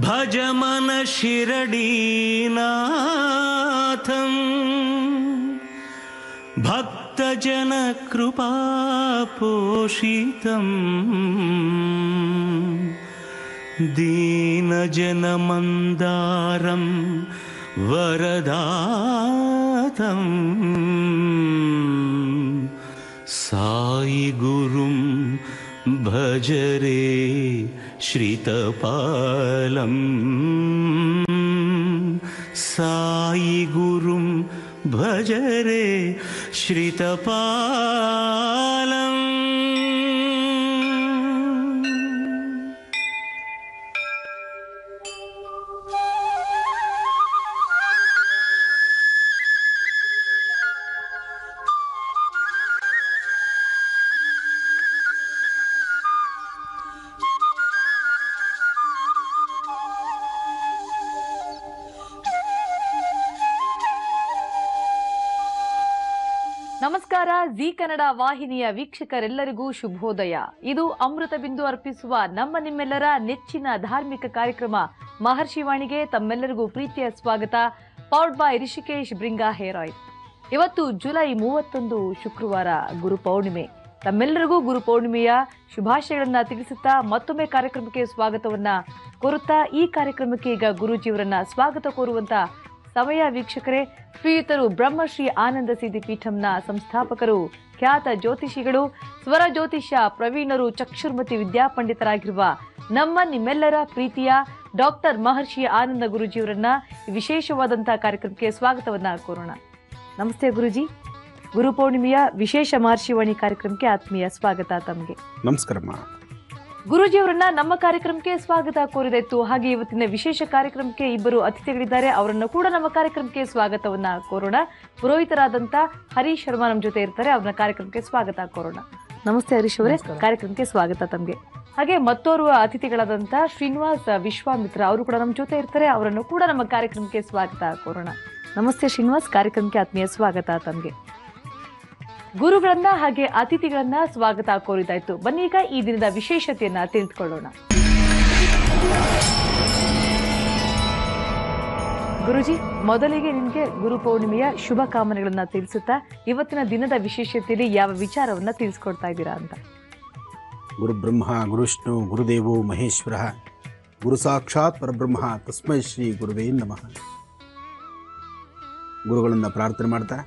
ಭಜ ಮನ ಶಿರಡೀನಾಥಂ ಭಕ್ತಜನ ಕೃಪಾಪೋಷಿತಂ ದೀನಜನಮಂದಾರಂ ವರದಾತಂ ಸಾಯಿ ಗುರುಂ ಭಜರೆ ಶ್ರಿತಪಾಲಂ ಸಾಯಿ ಗುರುಂ ಭಜರೆ ಶ್ರಿತಪಾಲಂ. ನಮಸ್ಕಾರ. ಜಿ ಕನ್ನಡ ವಾಹಿನಿಯ ವೀಕ್ಷಕರೆಲ್ಲರಿಗೂ ಶುಭೋದಯ. ಇದು ಅಮೃತ ಬಿಂದು ಅರ್ಪಿಸುವ ನಮ್ಮ ನಿಮ್ಮೆಲ್ಲರ ನೆಚ್ಚಿನ ಧಾರ್ಮಿಕ ಕಾರ್ಯಕ್ರಮ ಮಹರ್ಷಿವಾಣಿಗೆ ತಮ್ಮೆಲ್ಲರಿಗೂ ಪ್ರೀತಿಯ ಸ್ವಾಗತ. Powered by Rishikesh Bhringa hair oil. ಇವತ್ತು ಜುಲೈ 31 ಶುಕ್ರವಾರ, ಗುರು ಪೌರ್ಣಿಮೆ. ತಮ್ಮೆಲ್ಲರಿಗೂ ಗುರು ಪೌರ್ಣಿಮೆಯ ಶುಭಾಶಯಗಳನ್ನ ತಿಳಿಸುತ್ತಾ ಮತ್ತೊಮ್ಮೆ ಕಾರ್ಯಕ್ರಮಕ್ಕೆ ಸ್ವಾಗತವನ್ನ ಕೋರುತ್ತಾ, ಈ ಕಾರ್ಯಕ್ರಮಕ್ಕೆ ಈಗ ಗುರೂಜಿಯವರನ್ನ ಸ್ವಾಗತ ಕೋರುವಂತ ಸಮಯ. ವೀಕ್ಷಕರೇ, ಶ್ರೀಯುತರು ಬ್ರಹ್ಮಶ್ರೀ ಆನಂದ ಸಿದ್ಧಿ ಪೀಠಂನ ಸಂಸ್ಥಾಪಕರು, ಖ್ಯಾತ ಜ್ಯೋತಿಷಿಗಳು, ಸ್ವರ ಜ್ಯೋತಿಷ್ಯ ಪ್ರವೀಣರು, ಚಕ್ಷುರ್ಮತಿ ವಿದ್ಯಾಪಂಡಿತರಾಗಿರುವ ನಮ್ಮ ನಿಮ್ಮೆಲ್ಲರ ಪ್ರೀತಿಯ ಡಾಕ್ಟರ್ ಮಹರ್ಷಿ ಆನಂದ ಗುರುಜಿಯವರನ್ನ ವಿಶೇಷವಾದಂತಹ ಕಾರ್ಯಕ್ರಮಕ್ಕೆ ಸ್ವಾಗತವನ್ನ ಕೋರೋಣ. ನಮಸ್ತೆ ಗುರುಜಿ. ಗುರು ಪೌರ್ಣಿಮೆಯ ವಿಶೇಷ ಮಹರ್ಷಿವಾಣಿ ಕಾರ್ಯಕ್ರಮಕ್ಕೆ ಆತ್ಮೀಯ ಸ್ವಾಗತ ತಮಗೆ. ನಮಸ್ಕಾರಮ್ಮ. ಗುರೂಜಿಯವರನ್ನ ನಮ್ಮ ಕಾರ್ಯಕ್ರಮಕ್ಕೆ ಸ್ವಾಗತ ಕೋರಿದಾಯ್ತು. ಹಾಗೆ ಇವತ್ತಿನ ವಿಶೇಷ ಕಾರ್ಯಕ್ರಮಕ್ಕೆ ಇಬ್ಬರು ಅತಿಥಿಗಳಿದ್ದಾರೆ, ಅವರನ್ನು ಕೂಡ ನಮ್ಮ ಕಾರ್ಯಕ್ರಮಕ್ಕೆ ಸ್ವಾಗತವನ್ನ ಕೋರೋಣ. ಪುರೋಹಿತರಾದಂತ ಹರೀಶ್ ಶರ್ಮಾ ನಮ್ಮ ಜೊತೆ ಇರ್ತಾರೆ, ಅವ್ರನ್ನ ಕಾರ್ಯಕ್ರಮಕ್ಕೆ ಸ್ವಾಗತ ಕೋರೋಣ. ನಮಸ್ತೆ ಹರೀಶ್ ಅವರೇ, ಕಾರ್ಯಕ್ರಮಕ್ಕೆ ಸ್ವಾಗತ ತಮ್ಗೆ. ಹಾಗೆ ಮತ್ತೋರ್ವ ಅತಿಥಿಗಳಾದಂತ ಶ್ರೀನಿವಾಸ್ ವಿಶ್ವಾಮಿತ್ರ ಅವರು ಕೂಡ ನಮ್ಮ ಜೊತೆ ಇರ್ತಾರೆ, ಅವರನ್ನು ಕೂಡ ನಮ್ಮ ಕಾರ್ಯಕ್ರಮಕ್ಕೆ ಸ್ವಾಗತ ಕೋರೋಣ. ನಮಸ್ತೆ ಶ್ರೀನಿವಾಸ್, ಕಾರ್ಯಕ್ರಮಕ್ಕೆ ಆತ್ಮೀಯ ಸ್ವಾಗತ ತಮ್ಗೆ. ಗುರುಗಳನ್ನ ಹಾಗೆ ಅತಿಥಿಗಳನ್ನ ಸ್ವಾಗತ ಕೋರಿದಾಯ್ತು. ಬನ್ನೀಗ ಈ ದಿನದ ವಿಶೇಷತೆಯನ್ನ ತಿಳಿದುಕೊಳ್ಳೋಣ. ಗುರುಜಿ, ಮೊದಲಿಗೆ ನಿಮ್ಗೆ ಗುರು ಪೌರ್ಣಿಮೆಯ ಶುಭ ಕಾಮನೆಗಳನ್ನ ತಿಳಿಸುತ್ತಾ ಇವತ್ತಿನ ದಿನದ ವಿಶೇಷತೆಯಲ್ಲಿ ಯಾವ ವಿಚಾರವನ್ನ ತಿಳಿಸ್ಕೊಡ್ತಾ ಇದ್ದೀರಾ ಅಂತ. ಗುರು ಬ್ರಹ್ಮ ಗುರು ವಿಷ್ಣು ಗುರುದೇವೋ ಮಹೇಶ್ವರ ಗುರು ಸಾಕ್ಷಾತ್ ಪರಬ್ರಹ್ಮ ತಸ್ಮೈ ಶ್ರೀ ಗುರುವೇ ನಮಃ. ಗುರುಗಳನ್ನು ಪ್ರಾರ್ಥನೆ ಮಾಡ್ತಾ,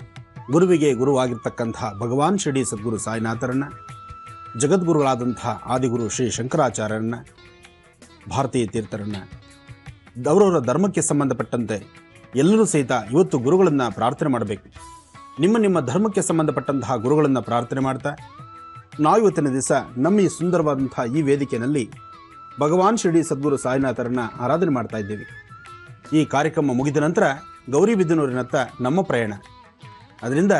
ಗುರುವಿಗೆ ಗುರುವಾಗಿರ್ತಕ್ಕಂಥ ಭಗವಾನ್ ಶಿರಡಿ ಸದ್ಗುರು ಸಾಯಿನಾಥರನ್ನ, ಜಗದ್ಗುರುಗಳಾದಂಥ ಆದಿಗುರು ಶ್ರೀ ಶಂಕರಾಚಾರ್ಯರನ್ನ, ಭಾರತೀಯ ತೀರ್ಥರನ್ನ, ಅವರವರ ಧರ್ಮಕ್ಕೆ ಸಂಬಂಧಪಟ್ಟಂತೆ ಎಲ್ಲರೂ ಸಹಿತ ಇವತ್ತು ಗುರುಗಳನ್ನು ಪ್ರಾರ್ಥನೆ ಮಾಡಬೇಕು. ನಿಮ್ಮ ಧರ್ಮಕ್ಕೆ ಸಂಬಂಧಪಟ್ಟಂತಹ ಗುರುಗಳನ್ನು ಪ್ರಾರ್ಥನೆ ಮಾಡ್ತಾ, ನಾವು ಇವತ್ತಿನ ದಿವಸ ನಮ್ಮ ಈ ಸುಂದರವಾದಂಥ ಈ ವೇದಿಕೆಯಲ್ಲಿ ಭಗವಾನ್ ಶಿರಡಿ ಸದ್ಗುರು ಸಾಯಿನಾಥರನ್ನ ಆರಾಧನೆ ಮಾಡ್ತಾ ಇದ್ದೇವೆ. ಈ ಕಾರ್ಯಕ್ರಮ ಮುಗಿದ ನಂತರ ಗೌರಿಬಿದನೂರಿನತ್ತ ನಮ್ಮ ಪ್ರಯಾಣ. ಅದರಿಂದ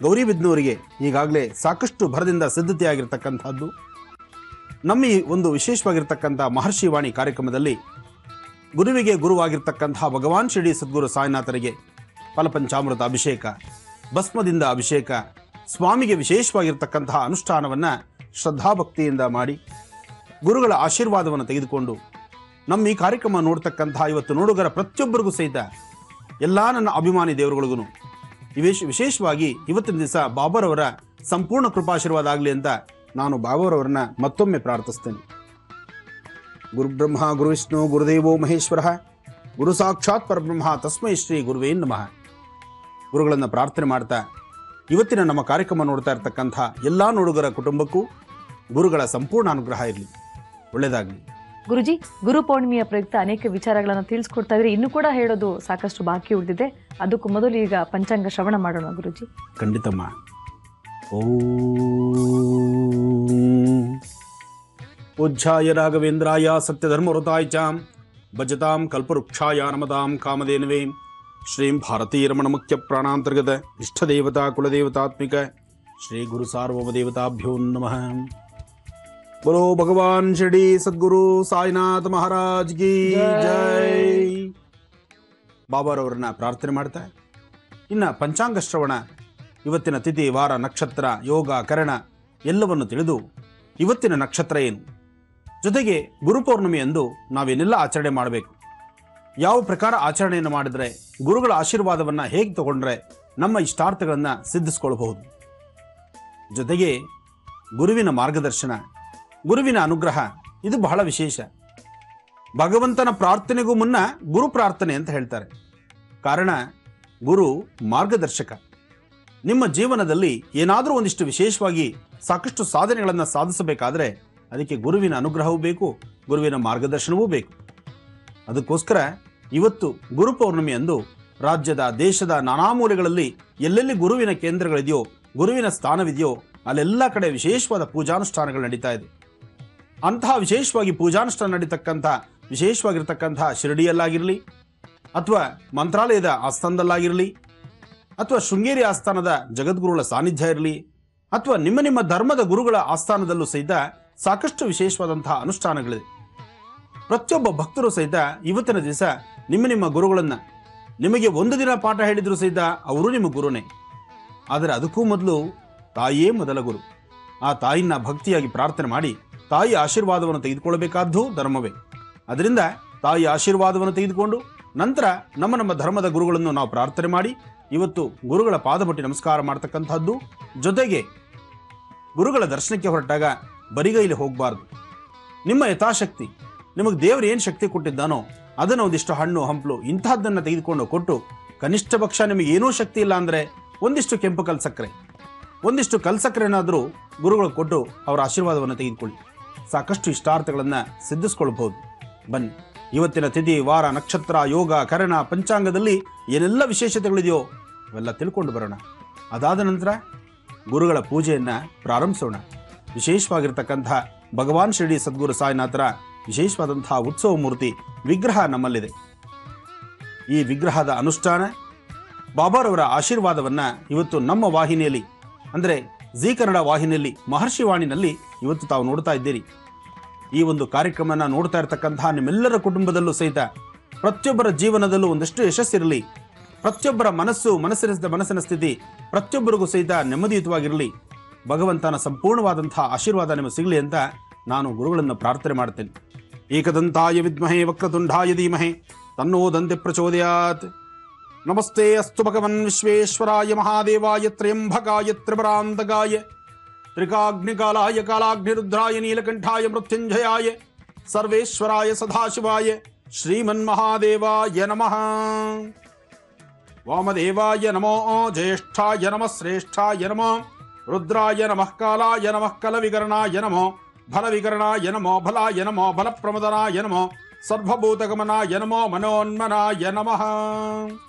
ಗೌರಿಬಿದನೂರಿಗೆ ಈಗಾಗಲೇ ಸಾಕಷ್ಟು ಭರದಿಂದ ಸಿದ್ಧತೆಯಾಗಿರ್ತಕ್ಕಂಥದ್ದು. ನಮ್ಮ ಈ ಒಂದು ವಿಶೇಷವಾಗಿರ್ತಕ್ಕಂಥ ಮಹರ್ಷಿ ವಾಣಿ ಕಾರ್ಯಕ್ರಮದಲ್ಲಿ ಗುರುವಿಗೆ ಗುರುವಾಗಿರ್ತಕ್ಕಂಥ ಭಗವಾನ್ ಶಿರಡಿ ಸದ್ಗುರು ಸಾಯಿನಾಥರಿಗೆ ಫಲಪಂಚಾಮೃತ ಅಭಿಷೇಕ, ಭಸ್ಮದಿಂದ ಅಭಿಷೇಕ, ಸ್ವಾಮಿಗೆ ವಿಶೇಷವಾಗಿರ್ತಕ್ಕಂತಹ ಅನುಷ್ಠಾನವನ್ನು ಶ್ರದ್ಧಾಭಕ್ತಿಯಿಂದ ಮಾಡಿ ಗುರುಗಳ ಆಶೀರ್ವಾದವನ್ನು ತೆಗೆದುಕೊಂಡು ನಮ್ಮ ಈ ಕಾರ್ಯಕ್ರಮ ನೋಡ್ತಕ್ಕಂತಹ ಇವತ್ತು ನೋಡುಗರ ಪ್ರತಿಯೊಬ್ಬರಿಗೂ ಸಹಿತ ಎಲ್ಲ ನನ್ನ ಅಭಿಮಾನಿ ದೇವರುಗಳಿಗೂ ವಿಶೇಷವಾಗಿ ಇವತ್ತಿನ ದಿವಸ ಬಾಬರವರ ಸಂಪೂರ್ಣ ಕೃಪಾಶೀರ್ವಾದ ಆಗಲಿ ಅಂತ ನಾನು ಬಾಬರವರನ್ನ ಮತ್ತೊಮ್ಮೆ ಪ್ರಾರ್ಥಿಸ್ತೇನೆ. ಗುರು ಬ್ರಹ್ಮ ಗುರು ವಿಷ್ಣು ಗುರುದೇವೋ ಮಹೇಶ್ವರ ಗುರು ಸಾಕ್ಷಾತ್ ಪರಬ್ರಹ್ಮ ತಸ್ಮೈ ಶ್ರೀ ಗುರುವೇ ನಮಃ. ಗುರುಗಳನ್ನು ಪ್ರಾರ್ಥನೆ ಮಾಡ್ತಾ ಇವತ್ತಿನ ನಮ್ಮ ಕಾರ್ಯಕ್ರಮ ನೋಡ್ತಾ ಇರ್ತಕ್ಕಂಥ ಎಲ್ಲ ನೋಡುಗರ ಕುಟುಂಬಕ್ಕೂ ಗುರುಗಳ ಸಂಪೂರ್ಣ ಅನುಗ್ರಹ ಇರಲಿ, ಒಳ್ಳೆಯದಾಗಲಿ. ಗುರುಜಿ, ಗುರು ಪೌರ್ಣಿಮೆಯ ಪ್ರಯುಕ್ತ ಅನೇಕ ವಿಚಾರಗಳನ್ನು ತಿಳಿಸ್ಕೊಡ್ತಾ ಇದ್ರೆ ಇನ್ನೂ ಕೂಡ ಹೇಳೋದು ಸಾಕಷ್ಟು ಬಾಕಿ ಉಳಿದಿದೆ. ಅದಕ್ಕೂ ಮೊದಲು ಈಗ ಪಂಚಾಂಗ ಶ್ರವಣ ಮಾಡೋಣ ಗುರುಜಿ. ಖಂಡಿತಮ್ಮ. ಓಂ ಪೂಜ್ಯಾಯ ರಾಘವೇಂದ್ರಾಯ ಸತ್ಯಧರ್ಮವೃತಾಯ ಚ ಭಜತಾಂ ಕಲ್ಪವೃಕ್ಷಾಯ ನಮತಾಂ ಕಾಮಧೇನವೇ ಶ್ರೀಂ ಭಾರತೀರಮಣ ಮುಖ್ಯ ಪ್ರಾಣಾಂತರ್ಗತ ಇಷ್ಟದೇವತಾ ಕುಲದೇವತಾತ್ಮಿಕ ಶ್ರೀ ಗುರು ಸಾರ್ವಭೌಮದೇವತಾಭ್ಯೋ ನಮಃ. बोलो भगवान शिरडी सद्गुरु साईनाथ महाराज की जय. ಬಾಬಾರವರನ್ನ ಪ್ರಾರ್ಥನೆ ಮಾಡ್ತಾ ಇನ್ನು ಪಂಚಾಂಗ ಶ್ರವಣ, ಇವತ್ತಿನ ತಿಥಿ ವಾರ ನಕ್ಷತ್ರ ಯೋಗ ಕರಣ ಎಲ್ಲವನ್ನು ತಿಳಿದು ಇವತ್ತಿನ ನಕ್ಷತ್ರ ಏನು, ಜೊತೆಗೆ ಗುರುಪೌರ್ಣಮಿಯಂದು ನಾವೇನೆಲ್ಲ ಆಚರಣೆ ಮಾಡಬೇಕು, ಯಾವ ಪ್ರಕಾರ ಆಚರಣೆಯನ್ನು ಮಾಡಿದರೆ ಗುರುಗಳ ಆಶೀರ್ವಾದವನ್ನು ಹೇಗೆ ತಗೊಂಡ್ರೆ ನಮ್ಮ ಇಷ್ಟಾರ್ಥಗಳನ್ನು ಸಿದ್ಧಿಸ್ಕೊಳ್ಬಹುದು, ಜೊತೆಗೆ ಗುರುವಿನ ಮಾರ್ಗದರ್ಶನ, ಗುರುವಿನ ಅನುಗ್ರಹ ಇದು ಬಹಳ ವಿಶೇಷ. ಭಗವಂತನ ಪ್ರಾರ್ಥನೆಗೂ ಮುನ್ನ ಗುರು ಪ್ರಾರ್ಥನೆ ಅಂತ ಹೇಳ್ತಾರೆ. ಕಾರಣ ಗುರು ಮಾರ್ಗದರ್ಶಕ. ನಿಮ್ಮ ಜೀವನದಲ್ಲಿ ಏನಾದರೂ ಒಂದಿಷ್ಟು ವಿಶೇಷವಾಗಿ ಸಾಕಷ್ಟು ಸಾಧನೆಗಳನ್ನು ಸಾಧಿಸಬೇಕಾದ್ರೆ ಅದಕ್ಕೆ ಗುರುವಿನ ಅನುಗ್ರಹವೂ ಬೇಕು, ಗುರುವಿನ ಮಾರ್ಗದರ್ಶನವೂ ಬೇಕು. ಅದಕ್ಕೋಸ್ಕರ ಇವತ್ತು ಗುರುಪೌರ್ಣಮಿ ಅಂದು ರಾಜ್ಯದ ದೇಶದ ನಾನಾ ಮೂಲೆಗಳಲ್ಲಿ ಎಲ್ಲೆಲ್ಲಿ ಗುರುವಿನ ಕೇಂದ್ರಗಳಿದೆಯೋ, ಗುರುವಿನ ಸ್ಥಾನವಿದೆಯೋ ಅಲ್ಲೆಲ್ಲ ಕಡೆ ವಿಶೇಷವಾದ ಪೂಜಾನುಷ್ಠಾನಗಳು ನಡೀತಾ ಇದೆ. ಅಂತಹ ವಿಶೇಷವಾಗಿ ಪೂಜಾನುಷ್ಠಾನ ನಡೀತಕ್ಕಂಥ ವಿಶೇಷವಾಗಿರ್ತಕ್ಕಂಥ ಶಿರಡಿಯಲ್ಲಾಗಿರಲಿ, ಅಥವಾ ಮಂತ್ರಾಲಯದ ಆಸ್ಥಾನದಲ್ಲಾಗಿರಲಿ, ಅಥವಾ ಶೃಂಗೇರಿ ಆಸ್ಥಾನದ ಜಗದ್ಗುರುಗಳ ಸಾನ್ನಿಧ್ಯ ಇರಲಿ, ಅಥವಾ ನಿಮ್ಮ ನಿಮ್ಮ ಧರ್ಮದ ಗುರುಗಳ ಆಸ್ಥಾನದಲ್ಲೂ ಸಹಿತ ಸಾಕಷ್ಟು ವಿಶೇಷವಾದಂತಹ ಅನುಷ್ಠಾನಗಳಿದೆ. ಪ್ರತಿಯೊಬ್ಬ ಭಕ್ತರು ಸಹಿತ ಇವತ್ತಿನ ದಿವಸ ನಿಮ್ಮ ನಿಮ್ಮ ಗುರುಗಳನ್ನು, ನಿಮಗೆ ಒಂದು ದಿನ ಪಾಠ ಹೇಳಿದ್ರು ಸಹಿತ ಅವರು ನಿಮ್ಮ ಗುರುನೇ. ಆದರೆ ಅದಕ್ಕೂ ಮೊದಲು ತಾಯಿಯೇ ಮೊದಲ ಗುರು. ಆ ತಾಯಿನ ಭಕ್ತಿಯಾಗಿ ಪ್ರಾರ್ಥನೆ ಮಾಡಿ ತಾಯಿ ಆಶೀರ್ವಾದವನ್ನು ತೆಗೆದುಕೊಳ್ಳಬೇಕಾದ್ದು ಧರ್ಮವೇ. ಅದರಿಂದ ತಾಯಿ ಆಶೀರ್ವಾದವನ್ನು ತೆಗೆದುಕೊಂಡು ನಂತರ ನಮ್ಮ ನಮ್ಮ ಧರ್ಮದ ಗುರುಗಳನ್ನು ನಾವು ಪ್ರಾರ್ಥನೆ ಮಾಡಿ ಇವತ್ತು ಗುರುಗಳ ಪಾದಮುಟ್ಟಿ ನಮಸ್ಕಾರ ಮಾಡ್ತಕ್ಕಂಥದ್ದು. ಜೊತೆಗೆ ಗುರುಗಳ ದರ್ಶನಕ್ಕೆ ಹೊರಟಾಗ ಬರಿಗೈಲಿ ಹೋಗಬಾರ್ದು. ನಿಮ್ಮ ಯಥಾಶಕ್ತಿ, ನಿಮಗೆ ದೇವರು ಏನು ಶಕ್ತಿ ಕೊಟ್ಟಿದ್ದಾನೋ ಅದನ್ನು ಒಂದಿಷ್ಟು ಹಣ್ಣು ಹಂಪಲು ಇಂತಹದ್ದನ್ನು ತೆಗೆದುಕೊಂಡು ಕೊಟ್ಟು, ಕನಿಷ್ಠ ಪಕ್ಷ ನಿಮಗೆ ಏನೂ ಶಕ್ತಿ ಇಲ್ಲ ಅಂದರೆ ಒಂದಿಷ್ಟು ಕೆಂಪು ಕಲ್ಸಕ್ಕರೆ, ಒಂದಿಷ್ಟು ಕಲ್ಸಕ್ಕರೆನಾದರೂ ಗುರುಗಳು ಕೊಟ್ಟು ಅವರ ಆಶೀರ್ವಾದವನ್ನು ತೆಗೆದುಕೊಳ್ಳಿ. ಸಾಕಷ್ಟು ಇಷ್ಟಾರ್ಥಗಳನ್ನು ಸಿದ್ಧಿಸ್ಕೊಳ್ಬಹುದು. ಬನ್ನಿ, ಇವತ್ತಿನ ತಿಥಿ, ವಾರ, ನಕ್ಷತ್ರ, ಯೋಗ, ಕರಣ, ಪಂಚಾಂಗದಲ್ಲಿ ಏನೆಲ್ಲ ವಿಶೇಷತೆಗಳಿದೆಯೋ ಅವೆಲ್ಲ ತಿಳ್ಕೊಂಡು ಬರೋಣ. ಅದಾದ ನಂತರ ಗುರುಗಳ ಪೂಜೆಯನ್ನು ಪ್ರಾರಂಭಿಸೋಣ. ವಿಶೇಷವಾಗಿರ್ತಕ್ಕಂಥ ಭಗವಾನ್ ಶಿರಡಿ ಸದ್ಗುರು ಸಾಯಿನಾಥರ ವಿಶೇಷವಾದಂತಹ ಉತ್ಸವ ಮೂರ್ತಿ ವಿಗ್ರಹ ನಮ್ಮಲ್ಲಿದೆ. ಈ ವಿಗ್ರಹದ ಅನುಷ್ಠಾನ, ಬಾಬಾರವರ ಆಶೀರ್ವಾದವನ್ನು ಇವತ್ತು ನಮ್ಮ ವಾಹಿನಿಯಲ್ಲಿ ಅಂದರೆ ಜೀ ಕನ್ನಡ ವಾಹಿನಿಯಲ್ಲಿ ಮಹರ್ಷಿ ವಾಣಿನಲ್ಲಿ ಇವತ್ತು ತಾವು ನೋಡ್ತಾ ಇದ್ದೀರಿ. ಈ ಒಂದು ಕಾರ್ಯಕ್ರಮನ ನೋಡ್ತಾ ಇರತಕ್ಕಂತಹ ನಿಮ್ಮೆಲ್ಲರ ಕುಟುಂಬದಲ್ಲೂ ಸಹಿತ ಪ್ರತಿಯೊಬ್ಬರ ಜೀವನದಲ್ಲೂ ಒಂದಷ್ಟು ಯಶಸ್ಸಿರಲಿ, ಪ್ರತಿಯೊಬ್ಬರ ಮನಸ್ಸಿನ ಸ್ಥಿತಿ ಪ್ರತಿಯೊಬ್ಬರಿಗೂ ಸಹಿತ ನೆಮ್ಮದಿಯುತವಾಗಿರಲಿ, ಭಗವಂತನ ಸಂಪೂರ್ಣವಾದಂತಹ ಆಶೀರ್ವಾದ ನಿಮಗೆ ಸಿಗಲಿ ಅಂತ ನಾನು ಗುರುಗಳನ್ನು ಪ್ರಾರ್ಥನೆ ಮಾಡ್ತೇನೆ. ಏಕದಂತಾಯ ವಿದ್ಮಹೇ ವಕ್ರತುಂಡಾಯ ಧೀಮಹಿ ತನ್ನೋ ದಂತೆ ಪ್ರಚೋದಯಾತ್. ನಮಸ್ತೆ ಅಸ್ತು ಭಗವನ್ ವಿಶ್ವೇಶ್ವರಾಯ ಮಹಾದೇವಾಯ ತ್ರ್ಯಂಬಕಾಯ ತ್ರಿಪುರಾಂತಕಾಯ ತ್ರಿಕಾಗ್ನಿಕಾಲಾಯ ಕಾಲಾಗ್ನಿರುದ್ರಾಯ ನೀಲಕಂಠಾಯ ಮೃತ್ಯುಂಜಯಾಯ ಸರ್ವೇಶ್ವರಾಯ ಸದಾಶಿವಾಯ ಶ್ರೀಮನ್ಮಹಾದೇವಾಯ ನಮಃ. ವಾಮದೇವಾಯ ನಮೋ ಜ್ಯೇಷ್ಠಾಯ ನಮಃ ಶ್ರೇಷ್ಠಾಯ ನಮಃ ರುದ್ರಾಯ ನಮಃ ಕಾಲಾಯ ನಮಃ ಕಲವಿಕರಣಾಯ ನಮೋ ಫಲವಿಕರಣಾಯ ನಮೋ ಫಲಾಯ ನಮೋ ಫಲಪ್ರಮದನಾಯ ನಮೋ ಸರ್ವಭೂತಗಮನಾಯ ನಮೋ ಮನೋನ್ಮನಾಯ ನಮಃ.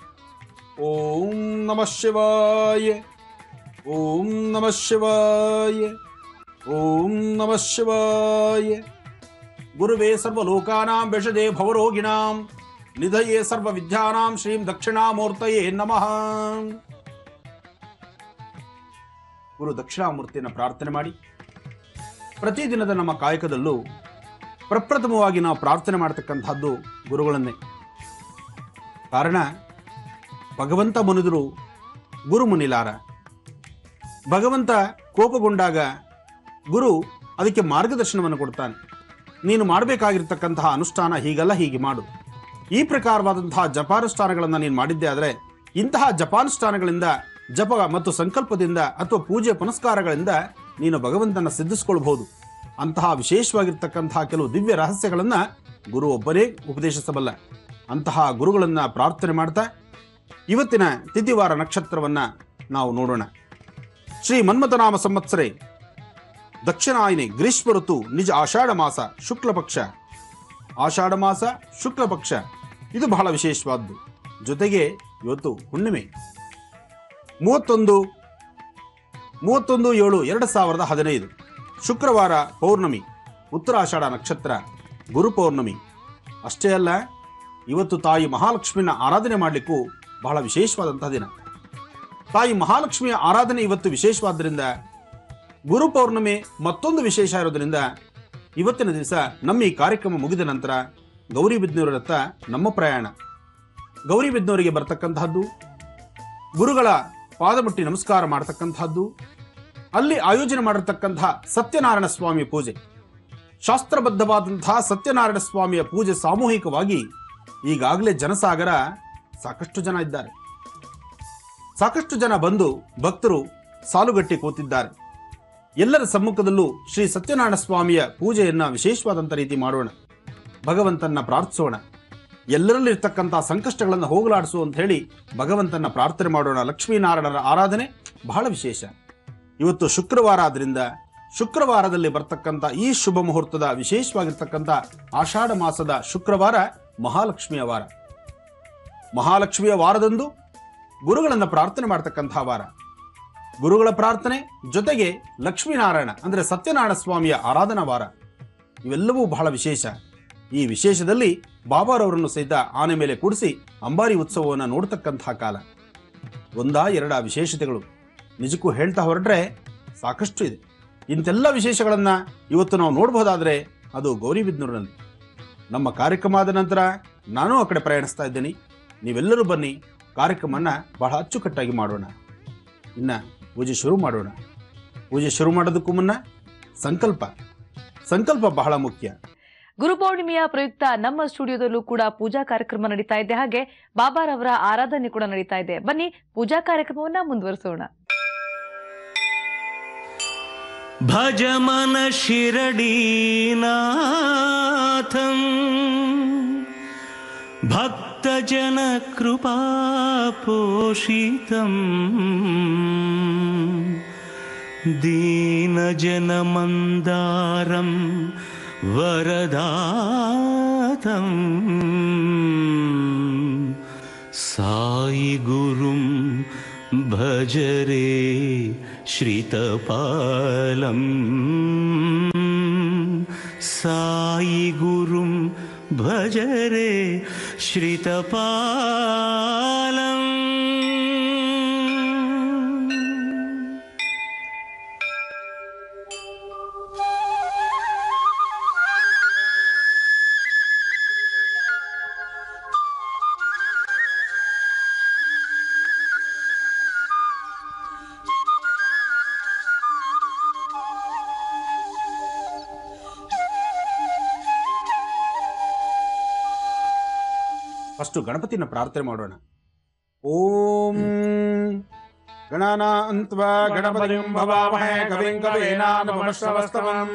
ಓಂ ನಮಃ ಶಿವಾಯ, ಓಂ ನಮಃ ಶಿವಾಯ, ಓಂ ನಮಃ ಶಿವಾಯ. ಗುರುವೇ ಸರ್ವಲೋಕಾನಾಂ ವಿಷಜೇ ಭವರೋಗಿಣಾಂ ನಿಧಯೇ ಸರ್ವವಿದ್ಯಾನಾಂ ಶ್ರೀಂ ದಕ್ಷಿಣಾಮೂರ್ತಯೇ ನಮಃ. ಗುರು ದಕ್ಷಿಣಾಮೂರ್ತಿಯನ್ನು ಪ್ರಾರ್ಥನೆ ಮಾಡಿ ಪ್ರತಿದಿನದ ನಮ್ಮ ಕಾಯಕದಲ್ಲೂ ಪ್ರಪ್ರಥಮವಾಗಿ ನಾವು ಪ್ರಾರ್ಥನೆ ಮಾಡತಕ್ಕಂಥದ್ದು ಗುರುಗಳನ್ನೇ. ಕಾರಣ ಭಗವಂತ ಮುನಿದರು ಗುರು ಮುನಿಲಾರ. ಭಗವಂತ ಕೋಪಗೊಂಡಾಗ ಗುರು ಅದಕ್ಕೆ ಮಾರ್ಗದರ್ಶನವನ್ನು ಕೊಡ್ತಾನೆ. ನೀನು ಮಾಡಬೇಕಾಗಿರ್ತಕ್ಕಂತಹ ಅನುಷ್ಠಾನ ಹೀಗಲ್ಲ, ಹೀಗೆ ಮಾಡು. ಈ ಪ್ರಕಾರವಾದಂತಹ ಜಪಾನುಷ್ಠಾನಗಳನ್ನು ನೀನು ಮಾಡಿದ್ದೆ ಆದರೆ ಇಂತಹ ಜಪಾನುಷ್ಠಾನಗಳಿಂದ, ಜಪ ಮತ್ತು ಸಂಕಲ್ಪದಿಂದ ಅಥವಾ ಪೂಜೆ ಪುನಸ್ಕಾರಗಳಿಂದ ನೀನು ಭಗವಂತನ ಸಿದ್ಧಿಸ್ಕೊಳ್ಬಹುದು. ಅಂತಹ ವಿಶೇಷವಾಗಿರ್ತಕ್ಕಂತಹ ಕೆಲವು ದಿವ್ಯ ರಹಸ್ಯಗಳನ್ನು ಗುರು ಒಬ್ಬರೇ ಉಪದೇಶಿಸಬಲ್ಲ. ಅಂತಹ ಗುರುಗಳನ್ನು ಪ್ರಾರ್ಥನೆ ಮಾಡ್ತಾ ಇವತ್ತಿನ ತಿಥಿವಾರ ನಕ್ಷತ್ರವನ್ನು ನಾವು ನೋಡೋಣ. ಶ್ರೀ ಮನ್ಮಥನಾಮ ಸಂವತ್ಸರೆ ದಕ್ಷಿಣಾಯನೆ ಗ್ರೀಷ್ಮ ಋತು ನಿಜ ಆಷಾಢ ಮಾಸ ಶುಕ್ಲ ಪಕ್ಷ. ಆಷಾಢ ಮಾಸ ಶುಕ್ಲ ಪಕ್ಷ ಇದು ಬಹಳ ವಿಶೇಷವಾದ್ದು. ಜೊತೆಗೆ ಇವತ್ತು ಹುಣ್ಣಿಮೆ 31/7/2015 ಶುಕ್ರವಾರ ಪೌರ್ಣಮಿ, ಉತ್ತರಾಷಾಢ ನಕ್ಷತ್ರ, ಗುರು ಪೌರ್ಣಮಿ. ಅಷ್ಟೇ ಅಲ್ಲ, ಇವತ್ತು ತಾಯಿ ಮಹಾಲಕ್ಷ್ಮಿನ ಆರಾಧನೆ ಮಾಡಲಿಕ್ಕೂ ಬಹಳ ವಿಶೇಷವಾದಂತಹ ದಿನ. ತಾಯಿ ಮಹಾಲಕ್ಷ್ಮಿಯ ಆರಾಧನೆ ಇವತ್ತು ವಿಶೇಷವಾದ್ದರಿಂದ ಗುರು ಪೌರ್ಣಮಿ ಮತ್ತೊಂದು ವಿಶೇಷ ಇರೋದ್ರಿಂದ ಇವತ್ತಿನ ದಿವಸ ನಮ್ಮ ಈ ಕಾರ್ಯಕ್ರಮ ಮುಗಿದ ನಂತರ ಗೌರಿಬಿದನೂರತ್ತ ನಮ್ಮ ಪ್ರಯಾಣ. ಗೌರಿಬಿದನೂರಿಗೆ ಬರ್ತಕ್ಕಂತಹದ್ದು, ಗುರುಗಳ ಪಾದಮುಟ್ಟಿ ನಮಸ್ಕಾರ ಮಾಡತಕ್ಕಂತಹದ್ದು, ಅಲ್ಲಿ ಆಯೋಜನೆ ಮಾಡಿರ್ತಕ್ಕಂತಹ ಸತ್ಯನಾರಾಯಣ ಸ್ವಾಮಿ ಪೂಜೆ. ಶಾಸ್ತ್ರಬದ್ಧವಾದಂತಹ ಸತ್ಯನಾರಾಯಣ ಸ್ವಾಮಿಯ ಪೂಜೆ ಸಾಮೂಹಿಕವಾಗಿ ಈಗಾಗಲೇ ಜನಸಾಗರ ಸಾಕಷ್ಟು ಜನ ಇದ್ದಾರೆ. ಸಾಕಷ್ಟು ಜನ ಬಂದು ಭಕ್ತರು ಸಾಲುಗಟ್ಟಿ ಕೂತಿದ್ದಾರೆ. ಎಲ್ಲರ ಸಮ್ಮುಖದಲ್ಲೂ ಶ್ರೀ ಸತ್ಯನಾರಾಯಣ ಸ್ವಾಮಿಯ ಪೂಜೆಯನ್ನ ವಿಶೇಷವಾದಂಥ ರೀತಿ ಮಾಡೋಣ. ಭಗವಂತನ ಪ್ರಾರ್ಥಿಸೋಣ. ಎಲ್ಲರಲ್ಲಿರ್ತಕ್ಕಂಥ ಸಂಕಷ್ಟಗಳನ್ನು ಹೋಗಲಾಡಿಸು ಅಂತ ಹೇಳಿ ಭಗವಂತನ ಪ್ರಾರ್ಥನೆ ಮಾಡೋಣ. ಲಕ್ಷ್ಮೀನಾರಾಯಣರ ಆರಾಧನೆ ಬಹಳ ವಿಶೇಷ. ಇವತ್ತು ಶುಕ್ರವಾರ ಆದ್ರಿಂದ ಶುಕ್ರವಾರದಲ್ಲಿ ಬರ್ತಕ್ಕಂಥ ಈ ಶುಭ ಮುಹೂರ್ತದ ವಿಶೇಷವಾಗಿರ್ತಕ್ಕಂಥ ಆಷಾಢ ಮಾಸದ ಶುಕ್ರವಾರ ಮಹಾಲಕ್ಷ್ಮಿಯ ವಾರ. ಮಹಾಲಕ್ಷ್ಮಿಯ ವಾರದಂದು ಗುರುಗಳನ್ನು ಪ್ರಾರ್ಥನೆ ಮಾಡ್ತಕ್ಕಂಥ ವಾರ. ಗುರುಗಳ ಪ್ರಾರ್ಥನೆ ಜೊತೆಗೆ ಲಕ್ಷ್ಮೀನಾರಾಯಣ ಅಂದರೆ ಸತ್ಯನಾರಾಯಣ ಸ್ವಾಮಿಯ ಆರಾಧನಾ ವಾರ. ಇವೆಲ್ಲವೂ ಬಹಳ ವಿಶೇಷ. ಈ ವಿಶೇಷದಲ್ಲಿ ಬಾಬಾರವರನ್ನು ಸಹಿತ ಆನೆ ಮೇಲೆ ಕೂಡಿಸಿ ಅಂಬಾರಿ ಉತ್ಸವವನ್ನು ನೋಡ್ತಕ್ಕಂಥ ಕಾಲ. ಎರಡ ವಿಶೇಷತೆಗಳು ನಿಜಕ್ಕೂ ಹೇಳ್ತಾ ಹೊರಟ್ರೆ ಸಾಕಷ್ಟು ಇದೆ. ಇಂತೆಲ್ಲ ವಿಶೇಷಗಳನ್ನು ಇವತ್ತು ನಾವು ನೋಡಬಹುದಾದರೆ ಅದು ಗೌರಿಬಿದನೂರಿನಲ್ಲಿ. ನಮ್ಮ ಕಾರ್ಯಕ್ರಮ ಆದ ನಂತರ ನಾನು ಆ ಕಡೆ ಪ್ರಯಾಣಿಸ್ತಾ ಇದ್ದೇನೆ. ನೀವೆಲ್ಲರೂ ಬನ್ನಿ, ಕಾರ್ಯಕ್ರಮವನ್ನು ಬಹಳ ಅಚ್ಚುಕಟ್ಟಾಗಿ ಮಾಡೋಣ. ಇನ್ನು ಪೂಜೆ ಶುರು ಮಾಡೋಣ. ಪೂಜೆ ಶುರು ಮಾಡೋದಕ್ಕೂ ಮುನ್ನ ಸಂಕಲ್ಪ ಬಹಳ ಮುಖ್ಯ. ಗುರುಪೌರ್ಣಿಮೆಯ ಪ್ರಯುಕ್ತ ನಮ್ಮ ಸ್ಟುಡಿಯೋದಲ್ಲೂ ಕೂಡ ಪೂಜಾ ಕಾರ್ಯಕ್ರಮ ನಡೀತಾ ಇದೆ. ಹಾಗೆ ಬಾಬಾರವರ ಆರಾಧನೆ ಕೂಡ ನಡೀತಾ ಇದೆ. ಬನ್ನಿ ಪೂಜಾ ಕಾರ್ಯಕ್ರಮವನ್ನ ಮುಂದುವರಿಸೋಣ. ಭಜಮನ ಶಿರಡೀನಾಥಂ ಭಕ್ತಜನ ಕೃಪಾ ಪೋಷಿತಂ ದೀನಜನ ಮಂದಾರಂ ವರದಾತಂ ಸಾಯಿ ಗುರುಂ ಭಜರೆ ಶ್ರಿತಪಾಲಂ ಸಾಯಿ ಗುರುಂ ಭಜರೆ ಶ್ರಿತಪಾಲಂ. ಫಸ್ಟ್ ಗಣಪತಿನ ಪ್ರಾರ್ಥನೆ ಮಾಡೋಣ. ಓಂ ಗಣಾನಾನ್ತ್ವಾ ಗಣಪತಿಂ ಭವಾಮಹೇ ಕವಿಂ ಕವೀನಾಮುಪಮಶ್ರವಸ್ತಮಂ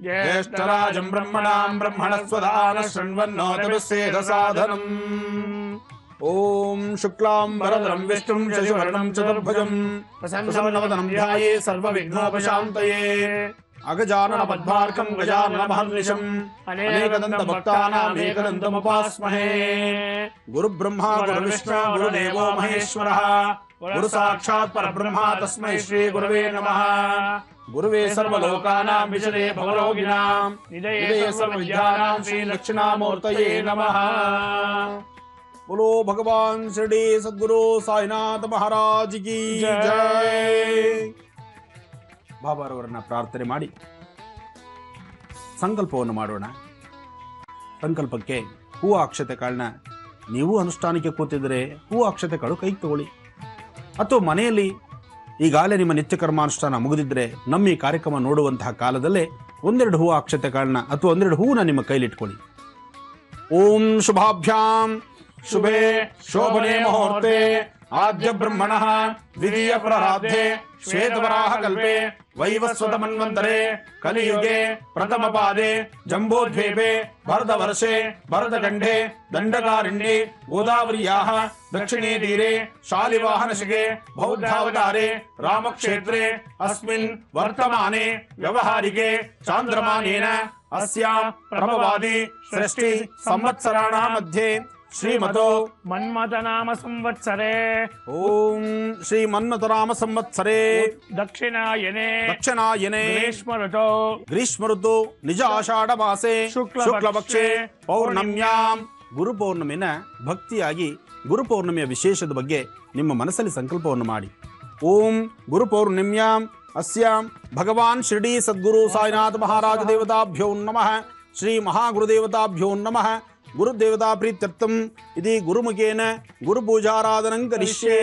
ಜ್ಯೇಷ್ಠರಾಜಂ ಬ್ರಹ್ಮಣಾಂ ಬ್ರಹ್ಮಣಸ್ವಧಾನ ಶೃಣ್ವನ್ನೋತಿಭಿಸ್ಸೇದ ಸಾಧನಂ. ಓಂ ಶುಕ್ಲಾಂಬರಧರಂ ವಿಷ್ಣುಂ ಶಶಿವರ್ಣಂ ಚತುರ್ಭುಜಂ ಪ್ರಸನ್ನವದನಂ ಧ್ಯಾಯೇ ಸರ್ವವಿಘ್ನೋಪಶಾಂತಯೇ. ಅಗಜಾನನ ಪದ್ಮಾರ್ಕಂ ಗಜಾನನ ಮಹರ್ನಿಶಂ ಅನೇಕದಂತ ಭಕ್ತಾನಾಂ ಏಕದಂತಮುಪಾಸ್ಮಹೇ. ಗುರು ಬ್ರಹ್ಮ ಗುರು ವಿಷ್ಣು ಗುರುದೇವೋ ಮಹೇಶ್ವರಃ ಗುರು ಸಾಕ್ಷಾತ್ ಪರಬ್ರಹ್ಮ ತಸ್ಮೈ ಶ್ರೀ ಗುರವೇ ನಮಃ. ಗುರುವೇ ಸರ್ವಲೋಕಾನಾಂ ವಿಷಯೇ ಭವರೋಗಿಣಾಂ ನಿಧಯೇ ಸರ್ವವಿದ್ಯಾನಾಂ ಶ್ರೀ ದಕ್ಷಿಣಾಮೂರ್ತಯೇ ನಮಃ. बोलो भगवान शिरडी सद्गुरु साईनाथ महाराज की जय. ಬಾಬಾರವರನ್ನ ಪ್ರಾರ್ಥನೆ ಮಾಡಿ ಸಂಕಲ್ಪವನ್ನು ಮಾಡೋಣ. ಸಂಕಲ್ಪಕ್ಕೆ ಹೂ ಅಕ್ಷತೆ ಕಾಳನ್ನ ನೀವು ಅನುಷ್ಠಾನಕ್ಕೆ ಕೂತಿದ್ರೆ ಹೂ ಅಕ್ಷತೆ ಕಾಳು ಕೈಗೆ ತಗೊಳ್ಳಿ. ಅಥವಾ ಮನೆಯಲ್ಲಿ ಈಗಾಗಲೇ ನಿಮ್ಮ ನಿತ್ಯ ಕರ್ಮಾನುಷ್ಠಾನ ಮುಗಿದಿದ್ರೆ ನಮ್ಮ ಈ ಕಾರ್ಯಕ್ರಮ ನೋಡುವಂತಹ ಕಾಲದಲ್ಲೇ ಒಂದೆರಡು ಹೂ ಅಕ್ಷತೆ ಕಾಳನ್ನ ಅಥವಾ ಒಂದೆರಡು ಹೂವನ್ನ ನಿಮ್ಮ ಕೈಲಿಟ್ಕೊಳ್ಳಿ. ಓಂ ಶುಭಾಭ್ಯಾಂ ಶುಭೆ ಶೋಭನೆ ಮುಹೂರ್ತೆ ಆದ್ಯ ಬ್ರಹ್ಮಣಃ ದ್ವಿತೀಯ ಪ್ರಾರಾಬ್ಧೆ ಶ್ವೇತವರಾಹ ಕಲ್ಪೆ ವೈವಸ್ವತ ಮನ್ವಂತರೆ ಕಲಿಯುಗೆ ಪ್ರಥಮ ಪಾದೆ ಜಂಬೋದ್ವೀಪೆ ಭರತ ವರ್ಷೆ ಭರತ ಖಂಡೆ ದಂಡಕಾರಣ್ಯೆ ಗೋದಾವರ್ಯಾಃ ದಕ್ಷಿಣೇ ತೀರೆ ಶಾಲಿವಾಹನಶಿಗೆ ಬೌದ್ಧಾವತಾರೆ ರಾಮಕ್ಷೇತ್ರೆ ಅಸ್ಮಿನ್ ವರ್ತಮಾನೆ ವ್ಯವಹಾರಿಕೆ ಚಾಂದ್ರಮಾನೇನ अस्यां प्रभवादि सृष्टि संवत्सराणां मध्ये श्रीमतो मन्मथनाम संवत्सरे ओम श्री मन्मथनाम संवत्सरे दक्षिणायने ग्रीष्म ऋतु निज आषाढ़ मासे शुक्ल पक्षे पौर्णम्यां ಗುರು ಪೌರ್ಣಮಿನ ಭಕ್ತಿಯಾಗಿ ಗುರು ಪೌರ್ಣಮಿಯ ವಿಶೇಷದ ಬಗ್ಗೆ ನಿಮ್ಮ ಮನಸ್ಸಲ್ಲಿ ಸಂಕಲ್ಪವನ್ನು ಮಾಡಿ. ಓಂ ಗುರು ಪೌರ್ಣಿಮ್ಯಾಂ अस्यां भगवान शिरडी सद्गुरु साईनाथ महाराज देवताभ्यो नमः. श्री महागुरुदेवताभ्यो नमः. गुरुदेवता प्रीत्यर्थम इति गुरुमुखेन गुरुपूजाराधनं करिष्ये.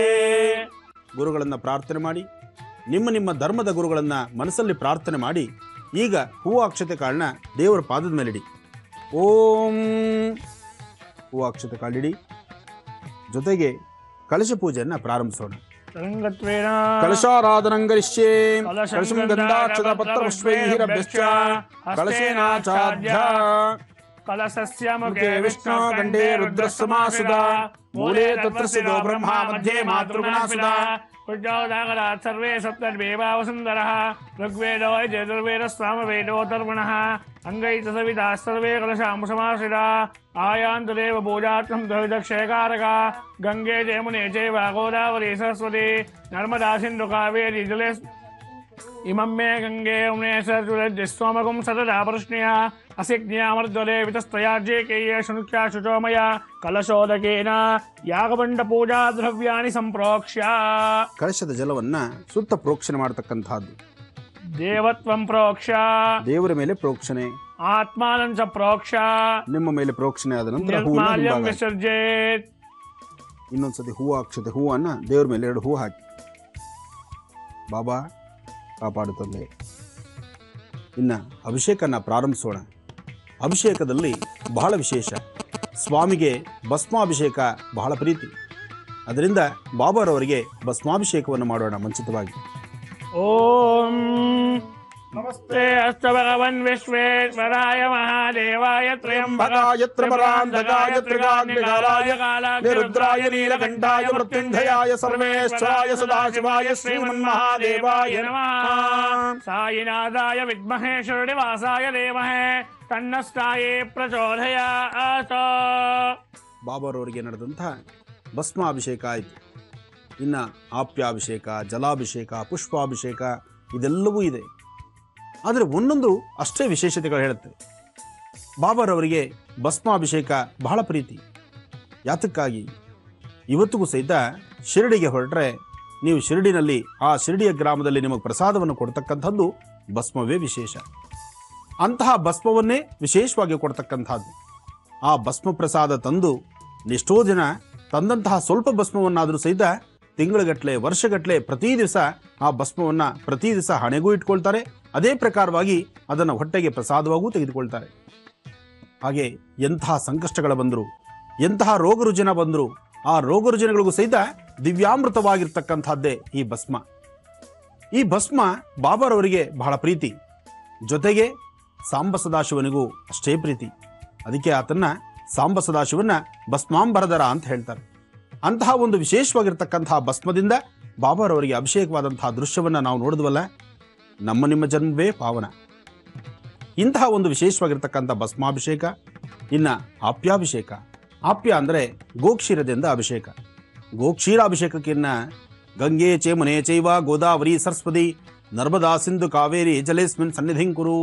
ಗುರುಗಳನ್ನು ಪ್ರಾರ್ಥನೆ ಮಾಡಿ, ನಿಮ್ಮ ಧರ್ಮದ ಗುರುಗಳನ್ನು ಮನಸ್ಸಲ್ಲಿ ಪ್ರಾರ್ಥನೆ ಮಾಡಿ ಈಗ ಹೂವು ಅಕ್ಷತೆ ಕಾಳನ್ನ ದೇವರ ಪಾದದ ಮೇಲಿಡಿ. ಓಂ ಹೂವು ಅಕ್ಷತೆ ಕಾಳಿಡಿ. ಜೊತೆಗೆ ಕಲಶ ಪೂಜೆಯನ್ನು ಪ್ರಾರಂಭಿಸೋಣ. ಕಲಶಾರಾಧನಂಗರಿಷ್ಯೇ ಕಲಶಂ ಗಂಧಾಕ್ಷತ ಪತ್ರ ಪುಷ್ಪೈರಭ್ಯಶ್ಚ ಕಲಶೇನಾಚಾಧ್ಯ ಕಲಶಸ್ಯ ಮುಖೇ ವಿಷ್ಣು ಗಂಡೇ ರುದ್ರಸ್ಸಮಾಸುದ ಮೂಲೆ ತತ್ರಸಿದೋ ಬ್ರಹ್ಮ ಮಧ್ಯೆ ಮಾತೃಗುಣಾಸುದ ಉಜ್ಜೌದಾಗರಾತ್ ಸರ್ವೇ ಸಪ್ತರ್ವೇವಾವಸುಂದರಃ ಋಗ್ವೇದೋ ಯಜುರ್ವೇದ ಸಾಮವೇದೋತರ್ವಣಃ ಅಂಗೈತ ಸವಿತಾಃ ಸರ್ವೇ ಕಲಶಾಂಶಮಾಶ್ರಿತಾ ಆಯಾಂತದೇವ ಪೂಜಾರ್ಥಂ ದ್ವಿದಕ್ಷಯಕಾರಕ ಗಂಗೆ ಜಯಮುನೆ ಚೈವ ಗೋದಾವರಿ ಸರಸ್ವತಿ ನರ್ಮದಾ ಸಿಂಧು ಕಾವೇರಿ ಜಲೆ ಇಮಂ ಮೇ ಗಂಗೆ ಯಮುನೆ ಸರಸ್ವತಿ ಸ್ವಮಗುಂ ಸತತಾ ಪ್ರಶ್ನೆಯ ಅಸಿಜ್ಞಾಮರ್ದ್ವರೆ ವಿತಸ್ತಯಾಜ್ಯೇಕೇಯ ಶುನುಕ್ಯ ಶುಚೋಮಯ ಕಲಶೋದಕೇನ ಯಾಗಮಂಡ ಪೂಜಾ ದ್ರವ್ಯಾಣಿ ಸಂಪ್ರೋಕ್ಷ್ಯ. ಕಲಶದ ಜಲವನ್ನ ಸುತ್ತ ಪ್ರೋಕ್ಷಣೆ ಮಾಡತಕ್ಕಂತಹದ್ದು. ದೇವತ್ವಂ ಪ್ರೋಕ್ಷ್ಯ ದೇವರ ಮೇಲೆ ಪ್ರೋಕ್ಷಣೆ, ಆತ್ಮಾನಂಚ ಪ್ರೋಕ್ಷ್ಯ ನಿಮ್ಮ ಮೇಲೆ ಪ್ರೋಕ್ಷಣೆ ಆದ ನಂತರ ನಿರ್ಮಾಲ್ಯಂ ವಿಸರ್ಜೇತ್. ಇನ್ನೊಂದ್ಸತಿ ಹೂವು ಅಕ್ಷತೆ ಹೂವನ್ನ ದೇವರ ಮೇಲೆ 2 ಹೂವು ಹಾಕಿ. ಬಾಬಾ ಕಾಪಾಡುತ್ತದೆ. ಇನ್ನು ಅಭಿಷೇಕನ ಪ್ರಾರಂಭಿಸೋಣ. ಅಭಿಷೇಕದಲ್ಲಿ ಬಹಳ ವಿಶೇಷ. ಸ್ವಾಮಿಗೆ ಭಸ್ಮಾಭಿಷೇಕ ಬಹಳ ಪ್ರೀತಿ. ಅದರಿಂದ ಬಾಬಾರವರಿಗೆ ಭಸ್ಮಾಭಿಷೇಕವನ್ನು ಮಾಡೋಣ ಮುಂಚಿತವಾಗಿ. ಓಂ ನಮಸ್ತೆ ಅಸ್ತು ಭಗವನ್ ವಿಶ್ವೇಶ್ವರಾಯ ಮಹಾದೇವಾಯ ತ್ರಯಂಬಕಾಯ ತ್ರಿಪುರಾಂತಕಾಯ ತ್ರಿಕಾಗ್ನಿಕಾಲಾಯ ಕಾಲಾಗ್ನಿರುದ್ರಾಯ ನೀಲಕಂಠಾಯ ಮೃತ್ಯುಂಜಯಾಯ ಸರ್ವೇಶ್ವರಾಯ ಸದಾಶಿವಾಯ ಶ್ರೀಮನ್ಮಹಾದೇವಾಯ ನಮಃ. ಸಾಯಿನಾಥಾಯ ವಿದ್ಮಹೇ ಶಿರಡಿವಾಸಾಯ ಧೀಮಹಿ ತನ್ನಸ್ತಾಯೇ ಪ್ರಚೋದಯಾತ್. ಬಾಬಾರವರಿಗೆ ನಡೆದಂತಹ ಭಸ್ಮಾಭಿಷೇಕ ಆಯಿತು. ಇನ್ನು ಆಪ್ಯಾಭಿಷೇಕ, ಜಲಾಭಿಷೇಕ, ಪುಷ್ಪಾಭಿಷೇಕ ಇದೆಲ್ಲವೂ ಇದೆ. ಆದರೆ ಒಂದೊಂದು ಅಷ್ಟೇ ವಿಶೇಷತೆಗಳು ಹೇಳುತ್ತೆ. ಬಾಬಾರವರಿಗೆ ಭಸ್ಮಾಭಿಷೇಕ ಬಹಳ ಪ್ರೀತಿ. ಯಾತಕ್ಕಾಗಿ ಇವತ್ತಿಗೂ ಸಹಿತ ಶಿರಡಿಗೆ ಹೊರಟ್ರೆ ನೀವು ಶಿರಡಿನಲ್ಲಿ ಆ ಶಿರಡಿಯ ಗ್ರಾಮದಲ್ಲಿ ನಿಮಗೆ ಪ್ರಸಾದವನ್ನು ಕೊಡ್ತಕ್ಕಂಥದ್ದು ಭಸ್ಮವೇ ವಿಶೇಷ. ಅಂತಹ ಭಸ್ಮವನ್ನೇ ವಿಶೇಷವಾಗಿ ಕೊಡ್ತಕ್ಕಂಥದ್ದು. ಆ ಭಸ್ಮ ಪ್ರಸಾದ ತಂದು ಎಷ್ಟೋ ಜನ ತಂದಂತಹ ಸ್ವಲ್ಪ ಭಸ್ಮವನ್ನಾದರೂ ಸಹಿತ ತಿಂಗಳಗಟ್ಟಲೆ ವರ್ಷಗಟ್ಟಲೆ ಪ್ರತಿ ದಿವಸ ಆ ಭಸ್ಮವನ್ನು ಪ್ರತಿ ದಿವಸ ಹಣೆಗೂ ಇಟ್ಕೊಳ್ತಾರೆ. ಅದೇ ಪ್ರಕಾರವಾಗಿ ಅದನ್ನು ಹೊಟ್ಟೆಗೆ ಪ್ರಸಾದವಾಗೂ ತೆಗೆದುಕೊಳ್ತಾರೆ. ಹಾಗೆ ಎಂತಹ ಸಂಕಷ್ಟಗಳು ಬಂದರು, ಎಂತಹ ರೋಗ ರುಜಿನ ಬಂದರು, ಆ ರೋಗ ರುಜಿನಗಳಿಗೂ ಸಹಿತ ದಿವ್ಯಾಮೃತವಾಗಿರ್ತಕ್ಕಂಥದ್ದೇ ಈ ಭಸ್ಮ. ಈ ಭಸ್ಮ ಬಾಬಾರವರಿಗೆ ಬಹಳ ಪ್ರೀತಿ. ಜೊತೆಗೆ ಸಾಂಬ ಸದಾಶಿವನಿಗೂ ಅಷ್ಟೇ ಪ್ರೀತಿ. ಅದಕ್ಕೆ ಆತನ್ನ ಸಾಂಬ ಸದಾಶಿವನ್ನ ಭಸ್ಮಾಂಬರಧರ ಅಂತ ಹೇಳ್ತಾರೆ. ಅಂತಹ ಒಂದು ವಿಶೇಷವಾಗಿರ್ತಕ್ಕಂತಹ ಭಸ್ಮದಿಂದ ಬಾಬಾರವರಿಗೆ ಅಭಿಷೇಕವಾದಂತಹ ದೃಶ್ಯವನ್ನು ನಾವು ನೋಡಿದ್ವಲ್ಲ. ನಮ್ಮ ನಿಮ್ಮ ಜನ್ಮವೇ ಪಾವನ. ಇಂತಹ ಒಂದು ವಿಶೇಷವಾಗಿರ್ತಕ್ಕಂಥ ಭಸ್ಮಾಭಿಷೇಕ. ಇನ್ನು ಆಪ್ಯಾಭಿಷೇಕ. ಆಪ್ಯ ಅಂದರೆ ಗೋಕ್ಷೀರದಿಂದ ಅಭಿಷೇಕ. ಗೋಕ್ಷೀರಾಭಿಷೇಕಕ್ಕಿನ್ನ ಗಂಗೆ ಚೇಮುನೆ ಚೈವ ಗೋದಾವರಿ ಸರಸ್ವತಿ ನರ್ಮದಾ ಸಿಂಧು ಕಾವೇರಿ ಜಲೇಸ್ಮಿನ್ ಸನ್ನಿಧಿಂ ಕುರು.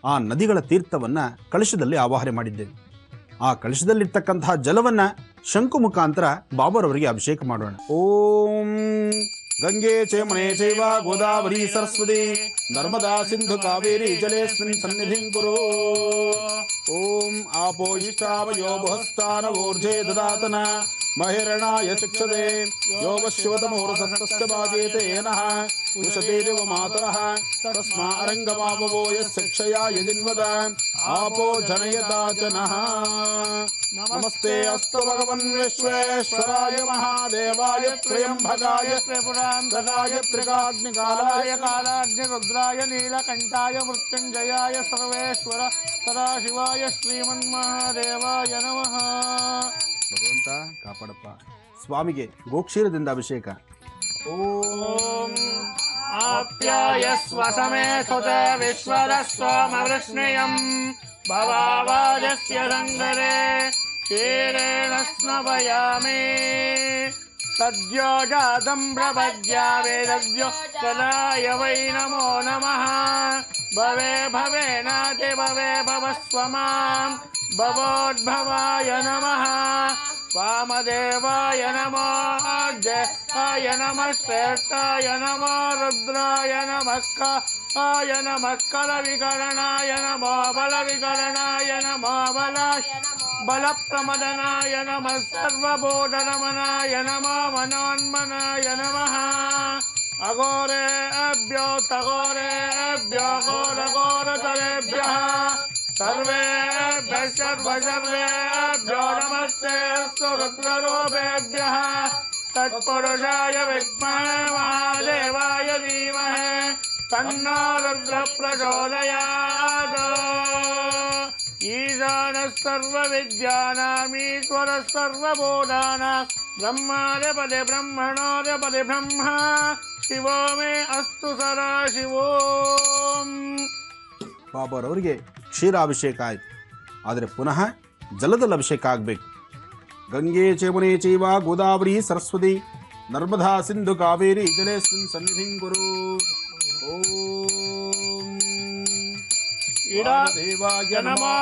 ಆ ನದಿಗಳ ತೀರ್ಥವನ್ನು ಕಲಶದಲ್ಲಿ ಆವಾಹನೆ ಮಾಡಿದ್ದೇವೆ. ಆ ಕಲಶದಲ್ಲಿರ್ತಕ್ಕಂತಹ ಜಲವನ್ನ ಶಂಕು ಮುಖಾಂತರ ಬಾಬಾರವರಿಗೆ ಅಭಿಷೇಕ ಮಾಡೋಣ. ಓಂ ಗಂಗೆ ಚೇಮನೆ ಚೈವ ಗೋದಾವರಿ ಸರಸ್ವತಿ ನರ್ಮದಾ ಸಿಂಧು ಕಾವೇರಿ ಜಲೇಸ್ಮಿನ್ ಸನ್ನಿಧಿಂ ಕುರು. ಓಂ ಆಪೋ ಇಷ್ಟಾವಯೋ ಬುಹಸ್ಥಾನ ಊರ್ಜೆ ದದಾತನ ಮಹಿರಣಾಯ ಚಕ್ಷದೆ ಯೋಗಶಿವತಮೋರಸಸ್ತಸ್ಯ ಬಾಧೇತೆ ಏನಃ ಉಷತೇರಿವ ಮಾತರಃ ತಸ್ಮಾ ಅರಂಗಮಾಪವೋ ಯಸ್ಯಕ್ಷಯಾ ಯಜಿನ್ವದ ಆಪೋ ಜನಯತಾಚನಃ. ನಮಸ್ತೆ ಅಸ್ತು ಭಗವನ್ ವಿಶ್ವೇಶ್ವರಾಯ ಮಹಾದೇವಾಯ ತ್ರಯಂಬಕಾಯ ತ್ರಿಪುರಾಂತಕಾಯ ತ್ರಿಕಾಗ್ನಿಕಾಲಾಯ ಕಾಲಾಗ್ನಿರುದ್ರಾಯ ನೀಲಕಂಠಾಯ ಮೃತ್ಯುಂಜಯಾಯ ಸರ್ವೇಶ್ವರ ಸದಾಶಿವಾಯ ಶ್ರೀಮನ್ಮಹಾದೇವಾಯ ನಮಃ. ಭಗವಂತ ಕಾಪಾಡಪ್ಪ. ಸ್ವಾಮಿಗೆ ಗೋಕ್ಷೀರದಿಂದ ಅಭಿಷೇಕ. ಓಂ ಆಪ್ಯಾಯಸ್ವ ಸಮೇತುತೆ ವಿಶ್ವದಸ್ವಮವೃಷ್ಣಿಯಂ ಭವಾವಾಜಸ್ಯ ಸಂಗರೆ ಕ್ಷೀರೇಣ ಸ್ನಪಯಾಮಿ. ಸದ್ಯೋ ಜಾತಂ ಪ್ರಪದ್ಯಾಮಿ ಸದ್ಯೋ ತದಾಯ ವೈ ನಮೋ ನಮಃ. ಭವೆ ಭವೇನಾತಿ ಭವೆ ಭವಸ್ವ ಮಾಂ ಭವೋದ್ಭವಾಯ ನಮಃ. ವಾಮದೇವಾಯ ನಮೋ ಅಗ್ನೇಯ ನಮಃ ಶ್ರೇಷ್ಠಾಯ ನಮೋ ರುದ್ರಾಯ ನಮಃ ನಮಃ ಕಲವಿಕರಣಾಯ ನಮೋ ಬಲವಿಕರಣಾಯ ನಮೋ ಬಲಪ್ರಮದನಾಯ ನಮಃ ಸರ್ವಬೋಧನಮನಾಯ ನಮೋ ಮನೋನ್ಮನಾಯ ನಮಃ. अघोरेभ्यो तघोरेभ्यो घोरघोरतरेभ्यः सर्वेभ्यः सर्वेभ्यो नमस्तेऽस्तु रुद्ररूपेभ्यः तत्पुरुषाय विद्महे महादेवाय धीमहि तन्नो रुद्रः प्रचोदयात्। ईशानः सर्वविद्यानामीश्वरः सर्वभूतानां ब्रह्मादिपदे ब्रह्मणोदिपदे ब्रह्मा शिवो मे अस्तु सदा ಶಿವೋ. ಬಾಬಾರವರಿಗೆ ಕ್ಷೀರಾಭಿಷೇಕ ಆಯಿತು, ಆದರೆ ಪುನಃ ಜಲದಲ್ಲಿ ಅಭಿಷೇಕ ಆಗಬೇಕು. ಗಂಗೆ ಚೇಮನೆ ಚೈವ ಗೋದಾವರಿ ಸರಸ್ವತಿ ನರ್ಮದಾ ಸಿಂಧು ಕಾವೇರಿ ಜಲೇಸ್ಮಿನ್ ಸನ್ನಿಧಿಂ ಕುರು. ಓಂ ದೇವಾಯ ನಮೋ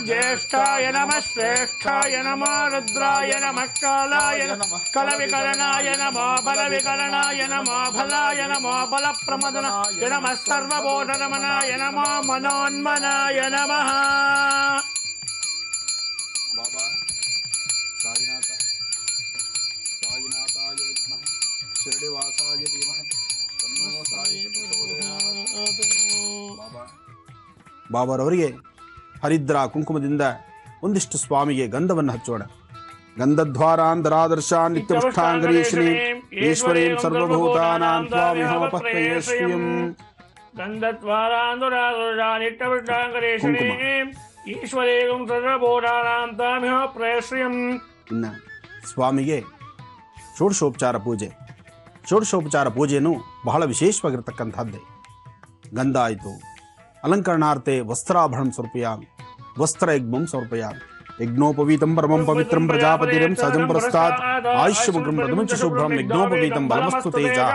ಜ್ಯೇಷ್ಠಾಯ ನಮಃ ಶ್ರೇಷ್ಠಾಯ ನಮೋ ರುದ್ರಾಯ ನಮಃ ಕಾಲಾಯ ನಮಃ ಕಲವಿಕರಣಾಯ ನಮೋ ಬಲವಿಕರಣಾಯ ನಮೋ ಫಲಾಯ ನಮೋ ಫಲಪ್ರಮದನಾಯ ನಮಃ ಸರ್ವಬೋಧನಮನಾಯ ನಮೋ ಮನೋನ್ಮನಾಯ ನಮಃ. ಬಾಬಾ ಸಾಯಿನಾಥ ಸಾಯಿನಾಥಾಯ ವಿದ್ಮಹೇ ಶಿರಡಿವಾಸಾಯ ಧೀಮಹಿ ತನ್ನೋ ಸಾಯಿ ಪ್ರಚೋದಯಾತ್. ಬಾಬಾರವರಿಗೆ ಹರಿದ್ರ ಕುಂಕುಮದಿಂದ ಒಂದಿಷ್ಟು ಸ್ವಾಮಿಗೆ ಗಂಧವನ್ನು ಹಚ್ಚೋಣ. ಗಂಧದ್ವಾರಾಂಧರಾದರ್ಶಾನ್ ನಿತ್ಯಪುಷ್ಟಾಂಗರೀಶ್ರೀ ಈಶ್ವರೀಂ ಸರ್ವಭೂತಾನಾಂ ತ್ವಾಮಿಹಮಪಹ್ಯೇಶ್ವರೀಂ. ಗಂಧದ್ವಾರಾಂಧರಾದರ್ಶಾನ್ ನಿತ್ಯಪುಷ್ಟಾಂಗರೀಶ್ರೀಂ ಈಶ್ವರೀಂ ಸರ್ವಭೂತಾನಾಂ ತ್ವಾಮಿಹಮಪಹ್ಯೇಶ್ವರೀಂ. ಇನ್ನು ಸ್ವಾಮಿಗೆ ಷೋಡಶೋಪಚಾರ ಪೂಜೆ. ಷೋಡಶೋಪಚಾರ ಪೂಜೆಯೂ ಬಹಳ ವಿಶೇಷವಾಗಿರ್ತಕ್ಕಂಥದ್ದೇ. ಗಂಧ ಆಯಿತು, ಅಲಂಕರಣಾರ್ಥೆ ವಸ್ತ್ರಾಭರಣಂ ಸಮರ್ಪಯಾಮಿ, ವಸ್ತ್ರಯಜ್ಞಂ ಸಮರ್ಪಯಾಮಿ. ಯಜ್ಞೋಪವೀತಂ ಪರಮಂ ಪವಿತ್ರಂ ಪ್ರಜಾಪತಿರಂ ಸಹಜಂ ಪುರಸ್ತಾತ್ ಆಯುಷ್ಯಮಗ್ರಂ ಪ್ರಥಮಂಚ ಶುಭ್ರಂ ಯಜ್ಞೋಪವೀತಂ ಬಲಮಸ್ತು ತೇಜಃ.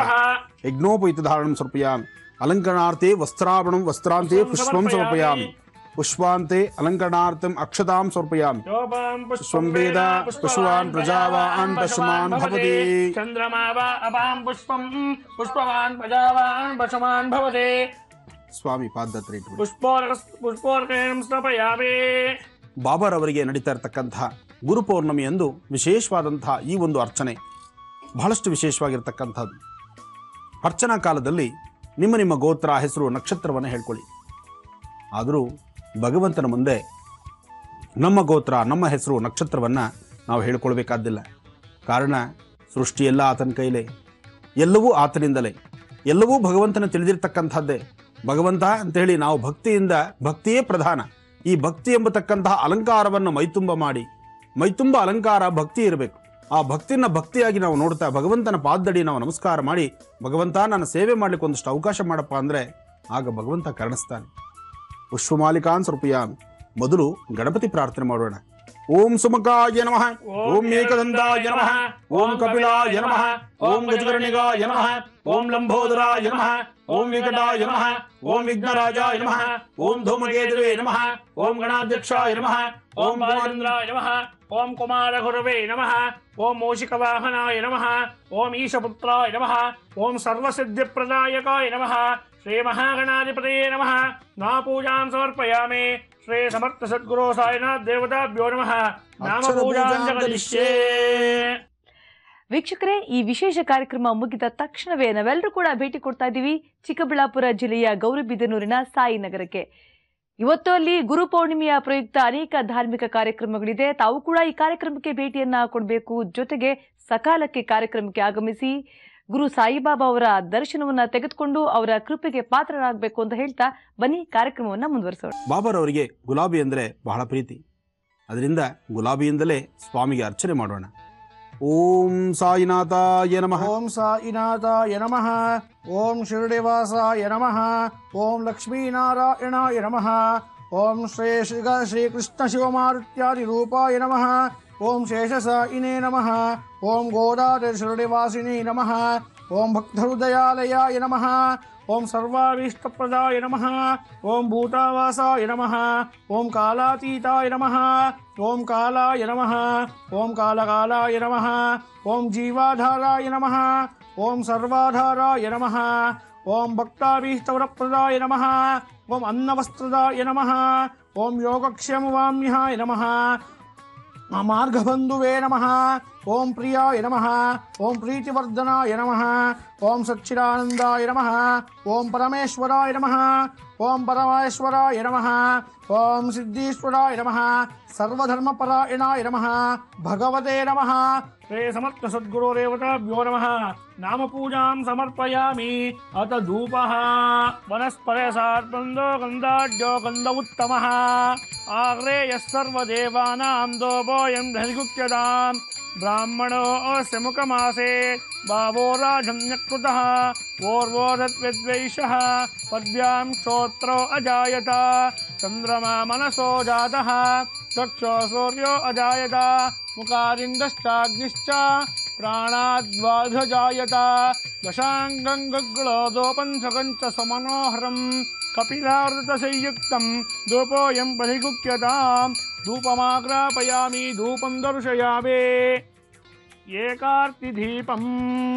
ಯಜ್ಞೋಪವೀತಧಾರಣಂ ಸಮರ್ಪಯಾಮಿ. ಅಲಂಕರಣಾರ್ಥೆ ವಸ್ತ್ರಾಭರಣಂ ವಸ್ತ್ರಾಂತೆ ಪುಷ್ಪಂ ಸಮರ್ಪಯಾಮಿ. ಪುಷ್ಪಾಂತೆ ಅಲಂಕರಣಾರ್ಥಂ ಅಕ್ಷತಾಂ ಸಮರ್ಪಯಾಮಿ. ಪುಷ್ಪಂ ವೇದ ಪಶುವಾನ್ ಪ್ರಜಾವಾನ್ ಪಶುಮಾನ್ ಭವತಿ. ಚಂದ್ರಮಾ ವಾ ಅಪಾಂ ಪುಷ್ಪಂ ಪುಷ್ಪವಾನ್ ಪ್ರಜಾವಾನ್ ಪಶುಮಾನ್ ಭವತಿ. ಸ್ವಾಮಿ ಪಾದತ್ರ ಇಟ್ಟು ಪುಷ್ಪೋರ್ಕೇಣ ಸ್ಥಾಪಯಾಮಿ. ಬಾಬಾರವರಿಗೆ ನಡೀತಾ ಇರತಕ್ಕಂತಹ ಗುರುಪೌರ್ಣಮಿ ಎಂದು ವಿಶೇಷವಾದಂತಹ ಈ ಒಂದು ಅರ್ಚನೆ ಬಹಳಷ್ಟು ವಿಶೇಷವಾಗಿರ್ತಕ್ಕಂಥದ್ದು. ಅರ್ಚನಾ ಕಾಲದಲ್ಲಿ ನಿಮ್ಮ ನಿಮ್ಮ ಗೋತ್ರ, ಹೆಸರು, ನಕ್ಷತ್ರವನ್ನು ಹೇಳ್ಕೊಳ್ಳಿ. ಆದರೂ ಭಗವಂತನ ಮುಂದೆ ನಮ್ಮ ಗೋತ್ರ, ನಮ್ಮ ಹೆಸರು, ನಕ್ಷತ್ರವನ್ನು ನಾವು ಹೇಳ್ಕೊಳ್ಬೇಕಾದ್ದಿಲ್ಲ. ಕಾರಣ ಸೃಷ್ಟಿಯೆಲ್ಲ ಆತನ ಕೈಲೇ, ಎಲ್ಲವೂ ಆತನಿಂದಲೇ, ಎಲ್ಲವೂ ಭಗವಂತನ ತಿಳಿದಿರ್ತಕ್ಕಂಥದ್ದೇ. ಭಗವಂತ ಅಂತೇಳಿ ನಾವು ಭಕ್ತಿಯಿಂದ, ಭಕ್ತಿಯೇ ಪ್ರಧಾನ, ಈ ಭಕ್ತಿ ಎಂಬತಕ್ಕಂತಹ ಅಲಂಕಾರವನ್ನು ಮೈತುಂಬ ಮಾಡಿ, ಮೈತುಂಬ ಅಲಂಕಾರ ಭಕ್ತಿ ಇರಬೇಕು. ಆ ಭಕ್ತಿನ ಭಕ್ತಿಯಾಗಿ ನಾವು ನೋಡ್ತಾ ಭಗವಂತನ ಪಾದದಡಿ ನಾವು ನಮಸ್ಕಾರ ಮಾಡಿ, ಭಗವಂತ ನನ್ನ ಸೇವೆ ಮಾಡಲಿಕ್ಕೆ ಒಂದಷ್ಟು ಅವಕಾಶ ಮಾಡಪ್ಪ ಅಂದರೆ ಆಗ ಭಗವಂತ ಕರುಣಿಸ್ತಾನೆ. ಪುಷ್ಪಮಾಲಿಕಾನ್ ಸಮರ್ಪಯಾಮಿ. ಮೊದಲು ಗಣಪತಿ ಪ್ರಾರ್ಥನೆ ಮಾಡೋಣ. ಓಂ ಸುಮುಖಾಯ ನಮಃ, ಓಂ ಏಕದಂತಾಯ ನಮಃ, ಓಂ ಕಪಿಲಾಯ ನಮಃ, ಓಂ ಗಜಕರ್ಣಿಗಾಯ ನಮಃ, ಓಂ ಲಂಬೋದರಾಯ ನಮಃ, ಓಂ ವಿಕಟಾಯ ನಮಃ, ಓಂ ವಿಘ್ನರಾಜಾಯ ನಮಃ, ಓಂ ಧೂಮಕೇತುವೇ ನಮಃ, ಓಂ ಗಣಾಧ್ಯಕ್ಷಾಯ ನಮಃ, ಓಂ ಬಾಲೇಂದ್ರಾಯ ನಮಃ, ಓಂ ಕುಮಾರಗುರವೇ ನಮಃ, ಓಂ ಮೂಷಿಕವಾಹನಾಯ ನಮಃ, ಓಂ ಈಶಪುತ್ರಾಯ ನಮಃ, ಓಂ ಸರ್ವಸಿದ್ಧಿಪ್ರದಾಯಕಾಯ ನಮಃ, ಶ್ರೀ ಮಹಾಗಣಾಧಿಪತಯೇ ನಮಃ. ನಾ ಪೂಜಾಂ ಸಮರ್ಪಯಾಮಿ. ಶ್ರೀ ಸಮರ್ಥ ಸದ್ಗುರು ಸಾಯಿನಾಥ ದೇವತಾಭ್ಯೋ ನಮಃ. ನಾಮ ಪೂಜಾಂ ಜಗದಿಷ್ಯೇ. ವೀಕ್ಷಕರೇ, ಈ ವಿಶೇಷ ಕಾರ್ಯಕ್ರಮ ಮುಗಿದ ತಕ್ಷಣವೇ ನಾವೆಲ್ಲರೂ ಕೂಡ ಭೇಟಿ ಕೊಡ್ತಾ ಇದ್ದೀವಿ ಚಿಕ್ಕಬಳ್ಳಾಪುರ ಜಿಲ್ಲೆಯ ಗೌರಿಬಿದನೂರಿನ ಸಾಯಿನಗರಕ್ಕೆ. ಇವತ್ತು ಅಲ್ಲಿ ಗುರು ಪೌರ್ಣಿಮೆಯ ಪ್ರಯುಕ್ತ ಅನೇಕ ಧಾರ್ಮಿಕ ಕಾರ್ಯಕ್ರಮಗಳಿದೆ. ತಾವು ಕೂಡ ಈ ಕಾರ್ಯಕ್ರಮಕ್ಕೆ ಭೇಟಿಯನ್ನ ಕೊಡಬೇಕು, ಜೊತೆಗೆ ಸಕಾಲಕ್ಕೆ ಕಾರ್ಯಕ್ರಮಕ್ಕೆ ಆಗಮಿಸಿ ಗುರು ಸಾಯಿಬಾಬಾ ಅವರ ದರ್ಶನವನ್ನ ತೆಗೆದುಕೊಂಡು ಅವರ ಕೃಪೆಗೆ ಪಾತ್ರರಾಗಬೇಕು ಅಂತ ಹೇಳ್ತಾ ಬನ್ನಿ ಕಾರ್ಯಕ್ರಮವನ್ನ ಮುಂದುವರಿಸೋಣ. ಬಾಬಾರವರಿಗೆ ಗುಲಾಬಿ ಅಂದರೆ ಬಹಳ ಪ್ರೀತಿ, ಅದರಿಂದ ಗುಲಾಬಿಯಿಂದಲೇ ಸ್ವಾಮಿಗೆ ಅರ್ಚನೆ ಮಾಡೋಣ. ಓಂ ಸಾಯಿನಾಥಾಯ ನಮಃ. ಓಂ ಸಾಯಿನಾಥಾಯ ನಮಃ. ಓಂ ಶಿರಡಿವಾಸಾಯ ನಮಃ. ಓಂ ಲಕ್ಷ್ಮೀನಾರಾಯಣಾಯ ನಮಃ. ಓಂ ಶ್ರೀಕೃಷ್ಣ ಶಿವಮಾರುತ್ಯಾದಿ ರೂಪಾಯ ನಮಃ. ಓಂ ಶೇಷಸಾಯಿನೇ ನಮಃ. ಓಂ ಗೋದಾವರಿ ಶಿರಡಿವಾಸಿನೇ ನಮಃ. ಓಂ ಭಕ್ತಹೃದಯಾಲಯಾಯ ನಮಃ. ಓಂ ಸರ್ವಾಭೀಷ್ಟಪ್ರದಾಯ ನಮಃ. ಓಂ ಭೂತಾವಾಸಾಯ ನಮಃ. ಓಂ ಕಾಲಾತೀತಾಯ ನಮಃ. ಓಂ ಕಾಲಾಯ ನಮಃ. ಓಂ ಕಾಲಕಾಲಾಯ ನಮಃ. ಓಂ ಜೀವಾಧಾರಾಯ ನಮಃ. ಓಂ ಸರ್ವಾಧಾರಾಯ ನಮಃ. ಓಂ ಭಕ್ತಾಭೀಷ್ಟವರಪ್ರದಾಯ ನಮಃ. ಓಂ ಅನ್ನವಸ್ತ್ರದಾಯ ನಮಃ. ಓಂ ಯೋಗಕ್ಷೇಮವಾಮ್ಯಾಯ ನಮಃ. ಮಾರ್ಗಬಂಧುವೇ ನಮಃ. ಓಂ ಪ್ರಿಯಾಯ ನಮಃ. ಓಂ ಪ್ರೀತಿವರ್ಧನಾಯ ನಮಃ. ಓಂ ಸಚ್ಚಿದಾನಂದಾಯ ನಮಃ. ಓಂ ಪರಮೇಶ್ವರಾಯ ನಮಃ. ಓಂ ಪರಮೇಶ್ವರಾಯ ನಮಃ. ಓಂ ಸಿದ್ದೀಶ್ವರಾಯ ನಮಃ. ಸರ್ವಧರ್ಮಪರಾಯಣಾಯ ನಮಃ. ಭಗವತೆ ನಮಃ. ಶ್ರೀ ಸಮರ್ಥ ಸದ್ಗುರುರೇವತಾಭ್ಯೋ ನಮಃ. ನಾಮ ಪೂಜಾಂ ಸಮರ್ಪಯಾಮಿ. ಅತ ಧೂಪಃ ವನಸ್ಪರಸಾರ್ಪಂದೋ ಗಂಧಾಢ್ಯೋ ಗಂಧ ಉತ್ತಮಃ. ಆಗ್ರೇಯಃ ಸರ್ವದೇವಾನಾಂ ದೋಪೋಯಂ ಧನಿಗುಪ್ಯತಾಂ. ಬ್ರಾಹ್ಮಣೋऽस्य ಮುಖಮಾಸೆ ಭಾವೋ ರಾಜನ್ಯಕೃತಃ. ಓರ್ವೋದದ್ವೈಷಃ ಪದ್ಭ್ಯಾಂ ಶ್ರೋತ್ರೋ ಅಜಾಯತ. ಚಂದ್ರಮಾ ಮನಸೋ ಜಾತಃ. ಚಕ್ಷೋ ಸೂರ್ಯೋ ಅಜಾಯತ. ಮುಖಾರಿಂದಶ್ಚಾಗ್ನಿಶ್ಚ ಪ್ರಾಣಾದ್ವಾಧಜಾಯತ. ದಶಾಂಗಂ ಗಗ್ಗಳೋದೋಪಂಸಕಂಚ ಸಮನೋಹರಂ. ಕಪಿಲಾವೃತಸಂಯುಕ್ತಂ ಧೂಪೋಯಂ ಬಲಿಗುಪ್ಯತಾಂ. ಧೂಪಮಾಗ್ರಾಪಯಾಮಿ ಧೂಪಂ ದರ್ಶಯಾಮಿ. ಏಕಾರ್ತಿದೀಪಂ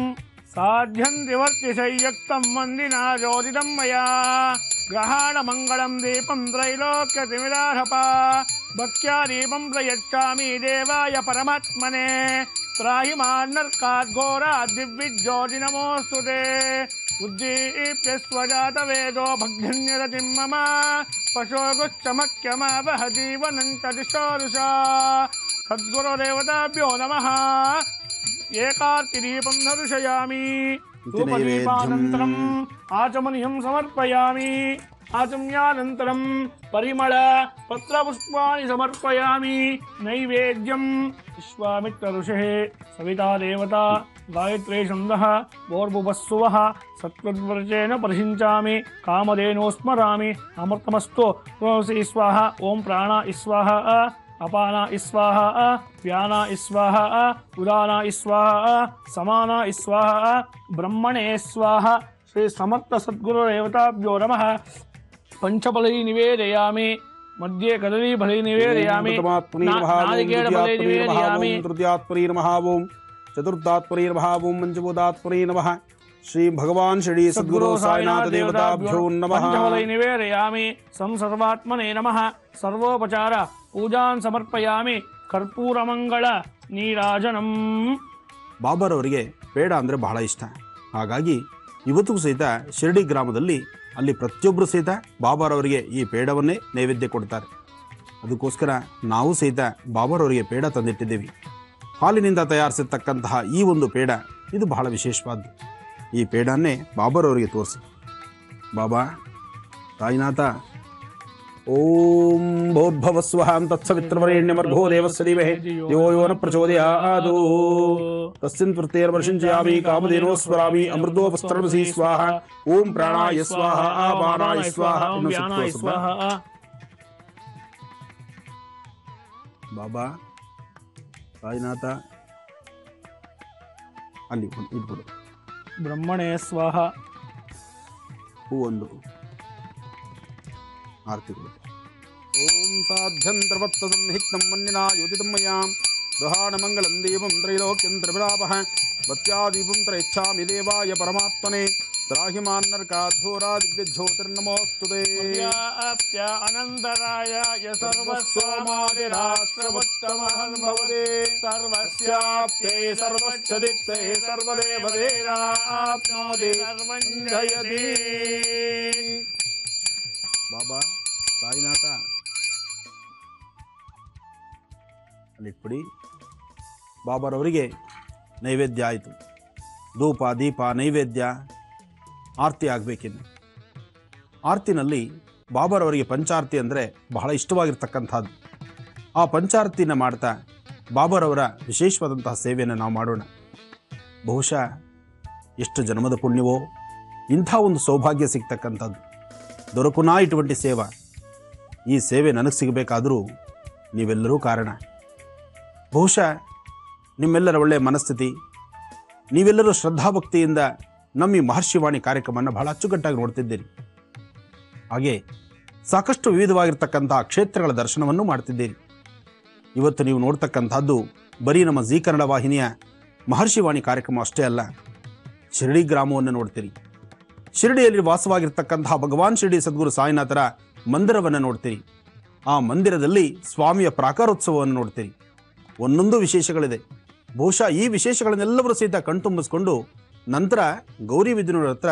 ಸಾಧ್ಯಂ ತ್ರಿವರ್ತಿಸಂಯುಕ್ತಂ ವಂದಿನಾ ಜ್ಯೋತಿದಂ ಮಯಾ. ಗ್ರಹಾಣ ಮಂಗಳಂ ದೀಪಂ ತ್ರೈಲೋಕ್ಯತಿಮಿರಾರ್ಹಪ. ಭಕ್ತ್ಯಾ ದೀಪಂ ಪ್ರಯಚ್ಛಾಮಿ ದೇವಾಯ ಪರಮಾತ್ಮನೆ. ತ್ರಾಹಿ ಮಾನ್ನರ್ಕಾದ್ ಘೋರಾದ್ ದಿವ್ಯಜ್ಯೋತಿ ನಮೋಸ್ತುತೆ. ಉದ್ದೀಪ್ಯ ಸ್ವಜಾತ ವೇದೋ ಭಗ್ಧನ್ಯರತಿಂ ಮಮ. ಪಶೋಗುಶ್ಚಮಕ್ಯಮಾವಹ ಜೀವನಂಚ ದಿಶೋರುಷಾ. ಸದ್ಗುರುದೇವತಾಭ್ಯೋ ನಮಃ. ಏಕಾರ್ತಿದೀಪಂ ದರ್ಶಯಾಮಿ. ಧೂಪದೀಪಾನಂತರಂ ಆಚಮನೀಯಂ ಸಮರ್ಪಯಾಮಿ. ಆಚಮ್ಯಾನಂತರಂ ಪರಿಮಳ ಪತ್ರಪುಷ್ಪಾಣಿ ಸಮರ್ಪಯಾಮಿ. ನೈವೇದ್ಯಂ ವಿಶ್ವಾಮಿತ್ರ ಋಷಿಃ ಸವಿತಾ ದೇವತಾ ಗಾಯತ್ರಿ ಛಂದಃ ಭೋರ್ಭುವಸ್ಸುವಃ ಸತ್ವದ್ವರ್ಚೇನ ಪರಿಷಿಂಚಾಮಿ. ಕಾಮಧೇನೋ ಸ್ಮರಾಮಿ. ಅಮೃತಮಸ್ತು ತುಳಸಿ ಸ್ವಾಹ. ಓಂ ಪ್ರಾಣ ಸ್ವಾಹ. ಅಪಾನ ಸ್ವಾಹ. ವ್ಯಾನ ಸ್ವಾಹ. ಉದಾನ ಸ್ವಾಹ. ಸಮಾನ ಸ್ವಾಹ. ಬ್ರಹ್ಮಣೇ ಸ್ವಾಹ. ಶ್ರೀ ಸಮರ್ಥ ಸದ್ಗುರು ದೇವತಾಭ್ಯೋ ನಮಃ. ಪಂಚಫಲೈ ನಿವೇದಯಾಮಿ. ಮಧ್ಯೆ ಕದಲಿ ಫಲೈ ನಿವೇದಯಾಮಿ. ನಾರಿಕೇಳ ಫಲೈ ನಿವೇದಯಾಮಿ. ತೃತೀಯಾತ್ಮನೇ ನಮಃ. ಓಂ ಚತುರ್ಥಾತ್ಮನೇ ನಮಃ. ಓಂ ಪಂಚಬೋಧಾತ್ಮನೇ ನಮಃ. ಶ್ರೀ ಭಗವಾನ್ ಶ್ರೀ ಸದ್ಗುರು ಸಾಯಿನಾಥ ದೇವತಾಭ್ಯೋ ನಮಃ. ಪಂಚಫಲೈ ನಿವೇದಯಾಮಿ. ಸರ್ವಾತ್ಮನೇ ನಮಃ. ಸರ್ವೋಪಚಾರ ಪೂಜಾನ್ ಸಮರ್ಪಯಾಮಿ. ಕರ್ಪೂರ ಮಂಗಳ ನೀರಾಜನಂ. ಬಾಬಾರವರಿಗೆ ಪೇಡ ಅಂದರೆ ಬಹಳ ಇಷ್ಟ. ಹಾಗಾಗಿ ಇವತ್ತಿಗೂ ಸಹಿತ ಶಿರಡಿ ಗ್ರಾಮದಲ್ಲಿ ಅಲ್ಲಿ ಪ್ರತಿಯೊಬ್ಬರು ಸಹಿತ ಬಾಬಾರವರಿಗೆ ಈ ಪೇಡವನ್ನೇ ನೈವೇದ್ಯ ಕೊಡ್ತಾರೆ. ಅದಕ್ಕೋಸ್ಕರ ನಾವು ಸಹಿತ ಬಾಬಾರವರಿಗೆ ಪೇಡ ತಂದಿಟ್ಟಿದ್ದೇವೆ. ಹಾಲಿನಿಂದ ತಯಾರಿಸಿರ್ತಕ್ಕಂತಹ ಈ ಒಂದು ಪೇಡ ಇದು ಬಹಳ ವಿಶೇಷವಾದ್ದು. ಈ ಪೇಡನ್ನೇ ಬಾಬಾರವರಿಗೆ ತೋರಿಸಿ. ಬಾಬಾ ತಾಯಿನಾಥ ಓಂ ಭೋದ್ಭವಸ್ವಃ ತತ್ಸವಿತ್ರವರೇಣ್ಯಮರ್ಭೋ ದೇವಸ್ಯ ಧೀಮಹಿ ಧಿಯೋ ಯೋ ನ ಪ್ರಚೋದಯಾತ್. ತಸ್ಮಿನ್ ಪ್ರತ್ಯರ್ವರ್ಷಿಂಚಯಾಮಿ ಕಾಮಧೇನೋ ಸ್ಮರಾಮಿ. ಅಮೃತೋಪಸ್ತರಸಿ ಸ್ವಾಹ. ಓಂ ಪ್ರಾಣಾಯ ಸ್ವಾಹ. ಅಪಾನಾಯ ಸ್ವಾಹ. ಬಾಬಾ ತಾಯಿನಾಥ ಅಲ್ಲಿ ಇಟ್ಬಿಡು. ಬ್ರಹ್ಮಣೇ ಸ್ವಾಹ. ಹೂವೊಂದು ಆರ್ತಿಗಳು. ಓಂ ಸಾಧ್ಯಂತ್ರವತ್ತದಂ ಹಿಕ್ತಂ ಮನ್ನಿನಾ ಯೋಜಿತಂ ಮಯಾಂ. ಗೃಹಾಣ ಮಂಗಳಂ ದೇವಂ ತ್ರೈಲೋಕ್ಯಂ ತ್ರಿಭಿರಾಪಃ. ಭಕ್ತ್ಯಾದೀಪಂ ತ್ರಯಚ್ಛಾಮಿ ದೇವಾಯ ಪರಮಾತ್ಮನೆ. ತ್ರಾಹಿ ಮಾನ್ನರ್ಕಾದ್ಘೋರಾ ದಿವ್ಯಜ್ಯೋತಿರ್ನಮೋಸ್ತುತೇ. ಅನಂತರಾಯ ಸರ್ವಸ್ವಮಾದಿರಾಷ್ಟ್ರವತ್ತಮಃ ಭವತೆ. ಸರ್ವಸ್ಯಾಪ್ತೇ ಸರ್ವಶ್ಚದಿತ್ತೇ ಸರ್ವದೇವದೇನಾಪ್ನೋತಿ ಸರ್ವಂ ಜಯತಿ. ಬಾಬಾ ತಾಯಿನಾಥ ಅಲ್ಲಿಟ್ಬಿಡಿ. ಬಾಬಾರವರಿಗೆ ನೈವೇದ್ಯ ಆಯಿತು. ಧೂಪ ದೀಪ ನೈವೇದ್ಯ ಆರತಿ ಆಗಬೇಕಿನ್ನು. ಆರತಿನಲ್ಲಿ ಬಾಬಾರವರಿಗೆ ಪಂಚಾರತಿ ಅಂದರೆ ಬಹಳ ಇಷ್ಟವಾಗಿರ್ತಕ್ಕಂಥದ್ದು. ಆ ಪಂಚಾರತಿನ ಮಾಡ್ತಾ ಬಾಬಾರವರ ವಿಶೇಷವಾದಂತಹ ಸೇವೆಯನ್ನು ನಾವು ಮಾಡೋಣ. ಬಹುಶಃ ಎಷ್ಟು ಜನ್ಮದ ಪುಣ್ಯವೋ ಇಂಥ ಒಂದು ಸೌಭಾಗ್ಯ ಸಿಗ್ತಕ್ಕಂಥದ್ದು. ದೊರಕುನಾ ಇటువంటి ಸೇವಾ. ಈ ಸೇವೆ ನನಗೆ ಸಿಗಬೇಕಾದರೂ ನೀವೆಲ್ಲರೂ ಕಾರಣ. ಬಹುಶಃ ನಿಮ್ಮೆಲ್ಲರ ಒಳ್ಳೆಯ ಮನಸ್ಥಿತಿ, ನೀವೆಲ್ಲರೂ ಶ್ರದ್ಧಾಭಕ್ತಿಯಿಂದ ನಮ್ಮ ಈ ಮಹರ್ಷಿವಾಣಿ ಕಾರ್ಯಕ್ರಮವನ್ನು ಬಹಳ ಅಚ್ಚುಕಟ್ಟಾಗಿ ನೋಡ್ತಿದ್ದೀರಿ. ಹಾಗೆ ಸಾಕಷ್ಟು ವಿವಿಧವಾಗಿರ್ತಕ್ಕಂತಹ ಕ್ಷೇತ್ರಗಳ ದರ್ಶನವನ್ನು ಮಾಡ್ತಿದ್ದೀರಿ. ಇವತ್ತು ನೀವು ನೋಡ್ತಕ್ಕಂಥದ್ದು ಬರೀ ನಮ್ಮ ಜೀ ಕನ್ನಡ ವಾಹಿನಿಯ ಮಹರ್ಷಿವಾಣಿ ಕಾರ್ಯಕ್ರಮ ಅಷ್ಟೇ ಅಲ್ಲ, ಶಿರಡಿ ಗ್ರಾಮವನ್ನು ನೋಡ್ತೀರಿ. ಶಿರಡಿಯಲ್ಲಿ ವಾಸವಾಗಿರ್ತಕ್ಕಂತಹ ಭಗವಾನ್ ಶಿರಡಿ ಸದ್ಗುರು ಸಾಯಿನಾಥರ ಮಂದಿರವನ್ನು ನೋಡ್ತೀರಿ. ಆ ಮಂದಿರದಲ್ಲಿ ಸ್ವಾಮಿಯ ಪ್ರಾಕಾರೋತ್ಸವವನ್ನು ನೋಡ್ತೀರಿ. ಒಂದೊಂದು ವಿಶೇಷಗಳಿದೆ. ಬಹುಶಃ ಈ ವಿಶೇಷಗಳನ್ನೆಲ್ಲರೂ ಸಹಿತ ಕಣ್ತುಂಬಿಸ್ಕೊಂಡು ನಂತರ ಗೌರಿ ವಿದ್ಯುನವರ ಹತ್ರ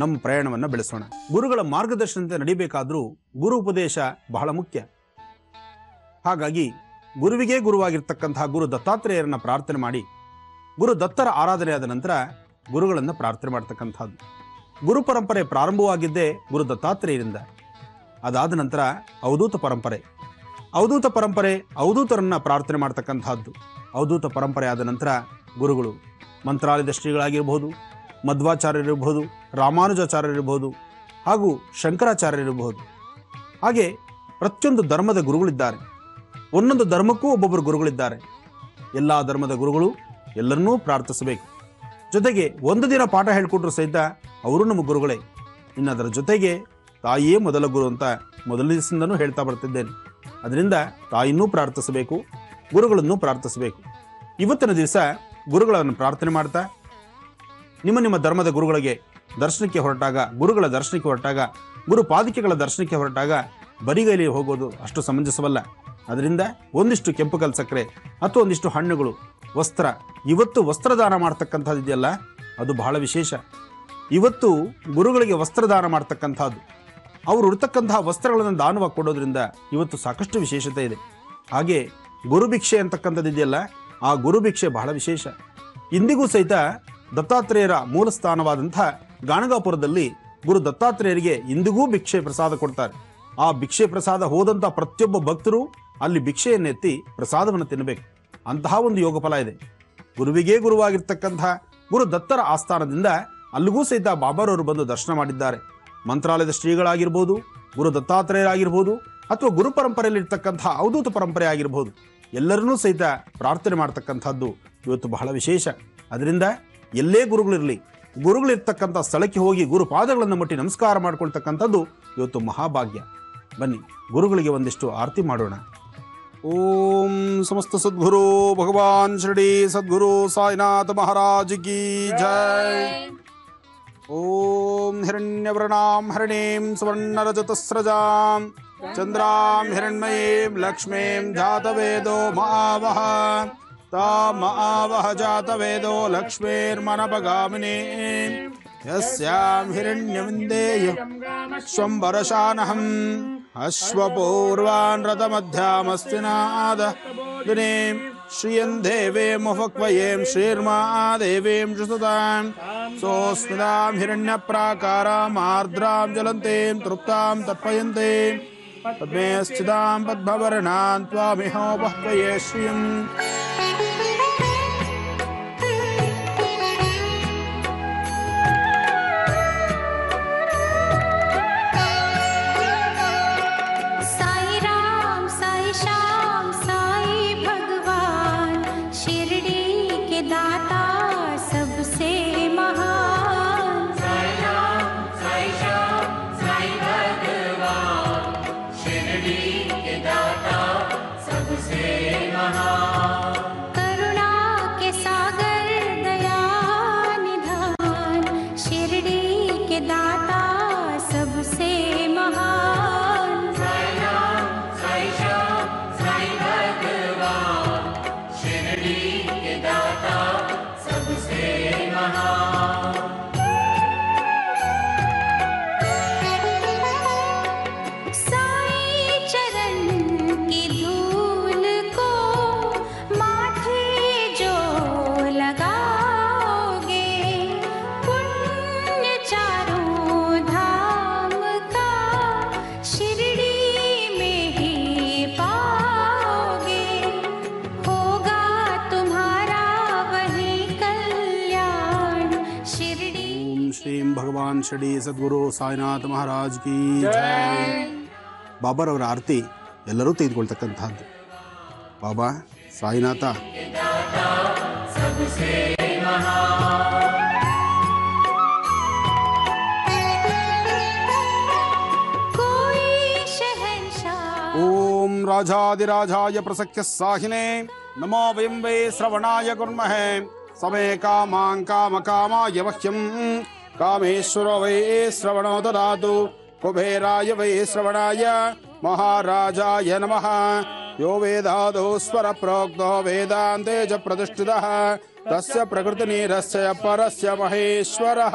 ನಮ್ಮ ಪ್ರಯಾಣವನ್ನು ಬೆಳೆಸೋಣ. ಗುರುಗಳ ಮಾರ್ಗದರ್ಶನದಂತೆ ನಡಿಬೇಕಾದ್ರೂ ಗುರು ಉಪದೇಶ ಬಹಳ ಮುಖ್ಯ. ಹಾಗಾಗಿ ಗುರುವಿಗೆ ಗುರುವಾಗಿರ್ತಕ್ಕಂತಹ ಗುರು ದತ್ತಾತ್ರೇಯರನ್ನ ಪ್ರಾರ್ಥನೆ ಮಾಡಿ, ಗುರು ದತ್ತರ ಆರಾಧನೆ ಆದ ನಂತರ ಗುರುಗಳನ್ನು ಪ್ರಾರ್ಥನೆ ಮಾಡ್ತಕ್ಕಂಥದ್ದು. ಗುರು ಪರಂಪರೆ ಪ್ರಾರಂಭವಾಗಿದ್ದೇ ಗುರು ದತ್ತಾತ್ರೇಯರಿಂದ. ಅದಾದ ನಂತರ ಅವಧೂತ ಪರಂಪರೆ, ಅವಧೂತರನ್ನ ಪ್ರಾರ್ಥನೆ ಮಾಡ್ತಕ್ಕಂಥದ್ದು. ಅವಧೂತ ಪರಂಪರೆ ಆದ ನಂತರ ಗುರುಗಳು ಮಂತ್ರಾಲಯದ ಶ್ರೀಗಳಾಗಿರ್ಬೋದು, ಮಧ್ವಾಚಾರ್ಯರಿರ್ಬೋದು, ರಾಮಾನುಜಾಚಾರ್ಯರಿರ್ಬೋದು, ಹಾಗೂ ಶಂಕರಾಚಾರ್ಯರಿರ್ಬೋದು. ಹಾಗೆ ಪ್ರತಿಯೊಂದು ಧರ್ಮದ ಗುರುಗಳಿದ್ದಾರೆ. ಒಂದೊಂದು ಧರ್ಮಕ್ಕೂ ಒಬ್ಬೊಬ್ಬರು ಗುರುಗಳಿದ್ದಾರೆ. ಎಲ್ಲ ಧರ್ಮದ ಗುರುಗಳು ಎಲ್ಲರನ್ನೂ ಪ್ರಾರ್ಥಿಸಬೇಕು. ಜೊತೆಗೆ ಒಂದು ದಿನ ಪಾಠ ಹೇಳಿಕೊಟ್ರು ಸಹಿತ ಅವರು ನಮ್ಮ ಗುರುಗಳೇ. ಇನ್ನು ಅದರ ಜೊತೆಗೆ ತಾಯಿಯೇ ಮೊದಲ ಗುರು ಅಂತ ಮೊದಲ ದಿವಸದಿಂದನೂ ಹೇಳ್ತಾ ಬರ್ತಿದ್ದೇನೆ. ಅದರಿಂದ ತಾಯಿಯನ್ನೂ ಪ್ರಾರ್ಥಿಸಬೇಕು, ಗುರುಗಳನ್ನು ಪ್ರಾರ್ಥಿಸಬೇಕು. ಇವತ್ತಿನ ದಿವಸ ಗುರುಗಳನ್ನು ಪ್ರಾರ್ಥನೆ ಮಾಡ್ತಾ ನಿಮ್ಮ ಧರ್ಮದ ಗುರುಗಳಿಗೆ ದರ್ಶನಕ್ಕೆ ಹೊರಟಾಗ, ಗುರುಗಳ ದರ್ಶನಕ್ಕೆ ಹೊರಟಾಗ, ಗುರು ಪಾದಿಕೆಗಳ ದರ್ಶನಕ್ಕೆ ಹೊರಟಾಗ ಬರಿಗೈಲಿ ಹೋಗೋದು ಅಷ್ಟು ಸಮಂಜಸವಲ್ಲ. ಅದರಿಂದ ಒಂದಿಷ್ಟು ಕೆಂಪು ಕಲ್ ಸಕ್ಕರೆ ಅಥವಾ ಒಂದಿಷ್ಟು ಹಣ್ಣುಗಳು, ವಸ್ತ್ರ, ಇವತ್ತು ವಸ್ತ್ರದಾನ ಮಾಡ್ತಕ್ಕಂಥದ್ದು ಇದೆಯಲ್ಲ, ಅದು ಬಹಳ ವಿಶೇಷ. ಇವತ್ತು ಗುರುಗಳಿಗೆ ವಸ್ತ್ರದಾನ ಮಾಡ್ತಕ್ಕಂಥದ್ದು, ಅವರು ಉಡ್ತಕ್ಕಂತಹ ವಸ್ತ್ರಗಳನ್ನು ದಾನವಾಗಿ ಕೊಡೋದ್ರಿಂದ ಇವತ್ತು ಸಾಕಷ್ಟು ವಿಶೇಷತೆ ಇದೆ. ಹಾಗೆ ಗುರುಭಿಕ್ಷೆ ಅಂತಕ್ಕಂಥದ್ದು ಇದೆಯಲ್ಲ, ಆ ಗುರುಭಿಕ್ಷೆ ಬಹಳ ವಿಶೇಷ. ಇಂದಿಗೂ ಸಹಿತ ದತ್ತಾತ್ರೇಯರ ಮೂಲ ಸ್ಥಾನವಾದಂಥ ಗಾಣಗಾಪುರದಲ್ಲಿ ಗುರು ದತ್ತಾತ್ರೇಯರಿಗೆ ಇಂದಿಗೂ ಭಿಕ್ಷೆ ಪ್ರಸಾದ ಕೊಡ್ತಾರೆ. ಆ ಭಿಕ್ಷೆ ಪ್ರಸಾದ ಹೋದಂಥ ಪ್ರತಿಯೊಬ್ಬ ಭಕ್ತರು ಅಲ್ಲಿ ಭಿಕ್ಷೆಯನ್ನೆತ್ತಿ ಪ್ರಸಾದವನ್ನು ತಿನ್ನಬೇಕು. ಅಂತಹ ಒಂದು ಯೋಗ ಫಲ ಇದೆ. ಗುರುವಿಗೆ ಗುರುವಾಗಿರ್ತಕ್ಕಂಥ ಗುರು ದತ್ತರ ಆಸ್ಥಾನದಿಂದ ಅಲ್ಲಿಗೂ ಸಹಿತ ಬಾಬಾರವರು ಬಂದು ದರ್ಶನ ಮಾಡಿದ್ದಾರೆ. ಮಂತ್ರಾಲಯದ ಶ್ರೀಗಳಾಗಿರ್ಬೋದು, ಗುರು ದತ್ತಾತ್ರೇಯರಾಗಿರ್ಬೋದು, ಅಥವಾ ಗುರು ಪರಂಪರೆಯಲ್ಲಿರ್ತಕ್ಕಂಥ ಅವಧೂತ ಪರಂಪರೆ ಆಗಿರ್ಬೋದು, ಎಲ್ಲರನ್ನೂ ಸಹಿತ ಪ್ರಾರ್ಥನೆ ಮಾಡ್ತಕ್ಕಂಥದ್ದು ಇವತ್ತು ಬಹಳ ವಿಶೇಷ. ಅದರಿಂದ ಎಲ್ಲೇ ಗುರುಗಳಿರಲಿ, ಗುರುಗಳಿರ್ತಕ್ಕಂಥ ಸ್ಥಳಕ್ಕೆ ಹೋಗಿ ಗುರು ಪಾದಗಳನ್ನು ಮುಟ್ಟಿ ನಮಸ್ಕಾರ ಮಾಡ್ಕೊಳ್ತಕ್ಕಂಥದ್ದು ಇವತ್ತು ಮಹಾಭಾಗ್ಯ. ಬನ್ನಿ ಗುರುಗಳಿಗೆ ಒಂದಿಷ್ಟು ಆರತಿ ಮಾಡೋಣ. ಓಂ ಸಮಸ್ತ ಸದ್ಗುರು ಭಗವಾನ್ ಶಿರಡಿ ಸದ್ಗುರು ಸಾಯಿನಾಥ ಮಹಾರಾಜ್ ಕಿ ಜೈ. ಓಂ ಹಿರಣ್ಯವರ್ಣಾಂ ಹರಿಣೀಂ ಸುವರ್ಣರಜತಸ್ರಜಾಂ ಚಂದ್ರಾಂ ಹಿರಣ್ಮಯೀಂ ಲಕ್ಷ್ಮೀಂ ಜಾತವೇದೋ ಮಾವಹ ತಾಮಾವಹ ಜಾತವೇದೋ ಲಕ್ಷ್ಮೀರ್ಮನಪಗಾಮಿನಿ ಯಸ್ಯಾಂ ಹಿರಣ್ಯವಿಂದೇಯ ಸ್ವಂಬರಶಾನಹಂ ಅಶ್ವಪೂರ್ವಾನ್ ರಥಮಧ್ಯಾಮಸ್ತಿನಾದ ದಿನೇಂ ಶ್ರಿಯಂ ದೇವೇ ಮುಹಕ್ವಯೇಂ ಶ್ರೀರ್ಮಾದೇವೀಂ ಜುಸುತಾಂ ಸೋಸ್ಮಿತಾಂ ಹಿರಣ್ಯಪ್ರಾಕಾರಾಂ ಆರ್ದ್ರಾಂ ಜ್ವಲಂತೀಂ ತೃಪ್ತಾಂ ತರ್ಪಯಂತೀಂ ಪದ್ಮೇ ಸ್ಥಿತಾಂ ಪದ್ಮವರ್ಣಾಂ ತ್ವಾಮಿಹೋಪಹ್ವಯೇ ಶ್ರಿಯಂ. ಭಗವಾನ್ ಶಿರಡಿ ಸದ್ಗುರು ಸಾಯಿನಾಥ ಮಹಾರಾಜ್ ಕಿ ಜೈ. ಬಾಬಾರವರ ಆರತಿ ಎಲ್ಲರೂ ತೆಗೆದುಕೊಳ್ತಕ್ಕಂಥದ್ದು. ಬಾಬಾ ಸಾಯಿನಾಥ ಓಂ ರಾಜಾದಿರಾಜಾಯ ಪ್ರಸಖ್ಯ ಸಾಹಿನೇ ನಮೋ ವಯಂ ವೈ ಶ್ರವಣಾಯ ಕುರ್ಮಹೇ ಸಮೇ ಕಾಮಾಂ ಕಾಮ ಕಾಮಾಯ ವಹ್ಯಂ ಕಾಮೇಶ್ವರೋ ವೈ ಶ್ರವಣೋ ದದಾತು ಕುಬೇರಾಯ ವೈ ಶ್ರವಣಾಯ ಮಹಾರಾಜಾಯ ನಮಃ यो वेदादौ स्वर प्रोक्तो वेदान्ते च प्रतिष्ठितः तस्य प्रकृतिनीरस्य परस्य महेश्वरः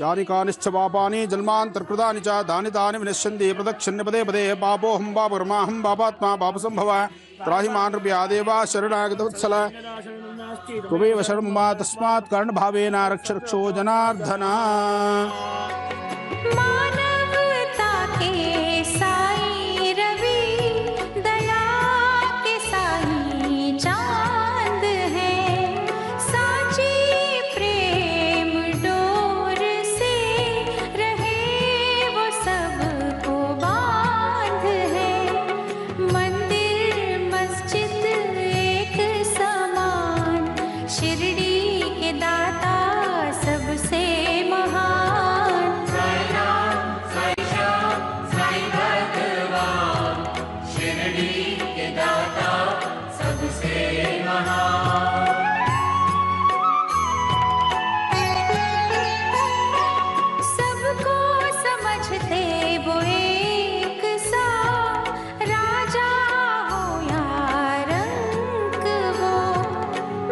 यानि कानिश्च पापानि जन्मान्तर्कृतानि च तानि तानि विनश्यन्ति प्रदक्षिण्य पदे पदे पापोऽहं पापकर्माहं पापात्मा पापसम्भव त्राहि मां नृभ्यादेव शरणागतवत्सल त्वमेव शरणं मम तस्मात् कर्णभावेन रक्ष रक्षो जनार्दन। मानवता के साई रवि दया के साई चांद है साची प्रेम डोर से रहे वो सबको बांध है मंदिर मस्जिद एक समान शिरडी के दाता सबसे महान सबको समझते वो एक सा राजा हो या रंक वो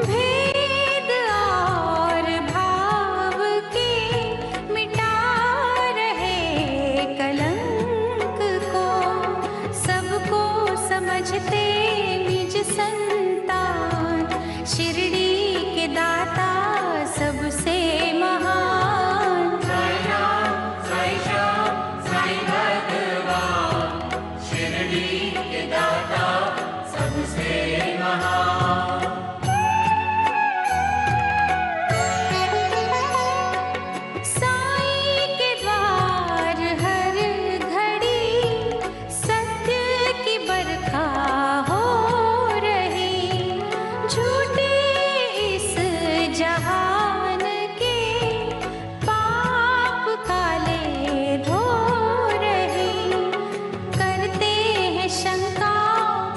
भेद और भाव के मिटा रहे कलंक को सबको समझते निज संतान शिरडी के दाता सबसे महान साई के द्वार हर घड़ी सत्य की बरखा हो रही झूठे इस जहान के पाप काले धो रहे करते हैं शंका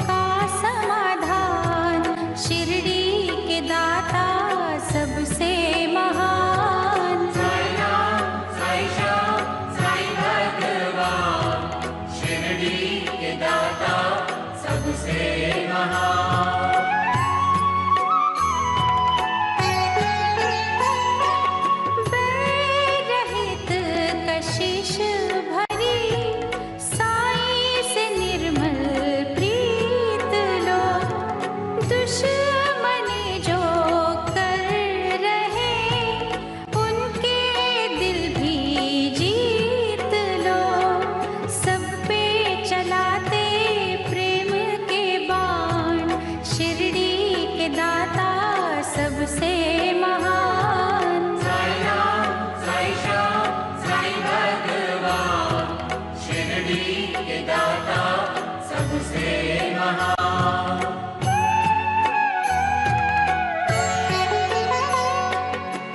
का समाधान शिरडी के दाता सबसे महान रहित कशिश भरी साई से निर्मल प्रीत लो दुश्मनी जो कर रहे उनके दिल भी जीत लो सब पे चलाते प्रेम के बाण शिरडी के दाता सबसे महान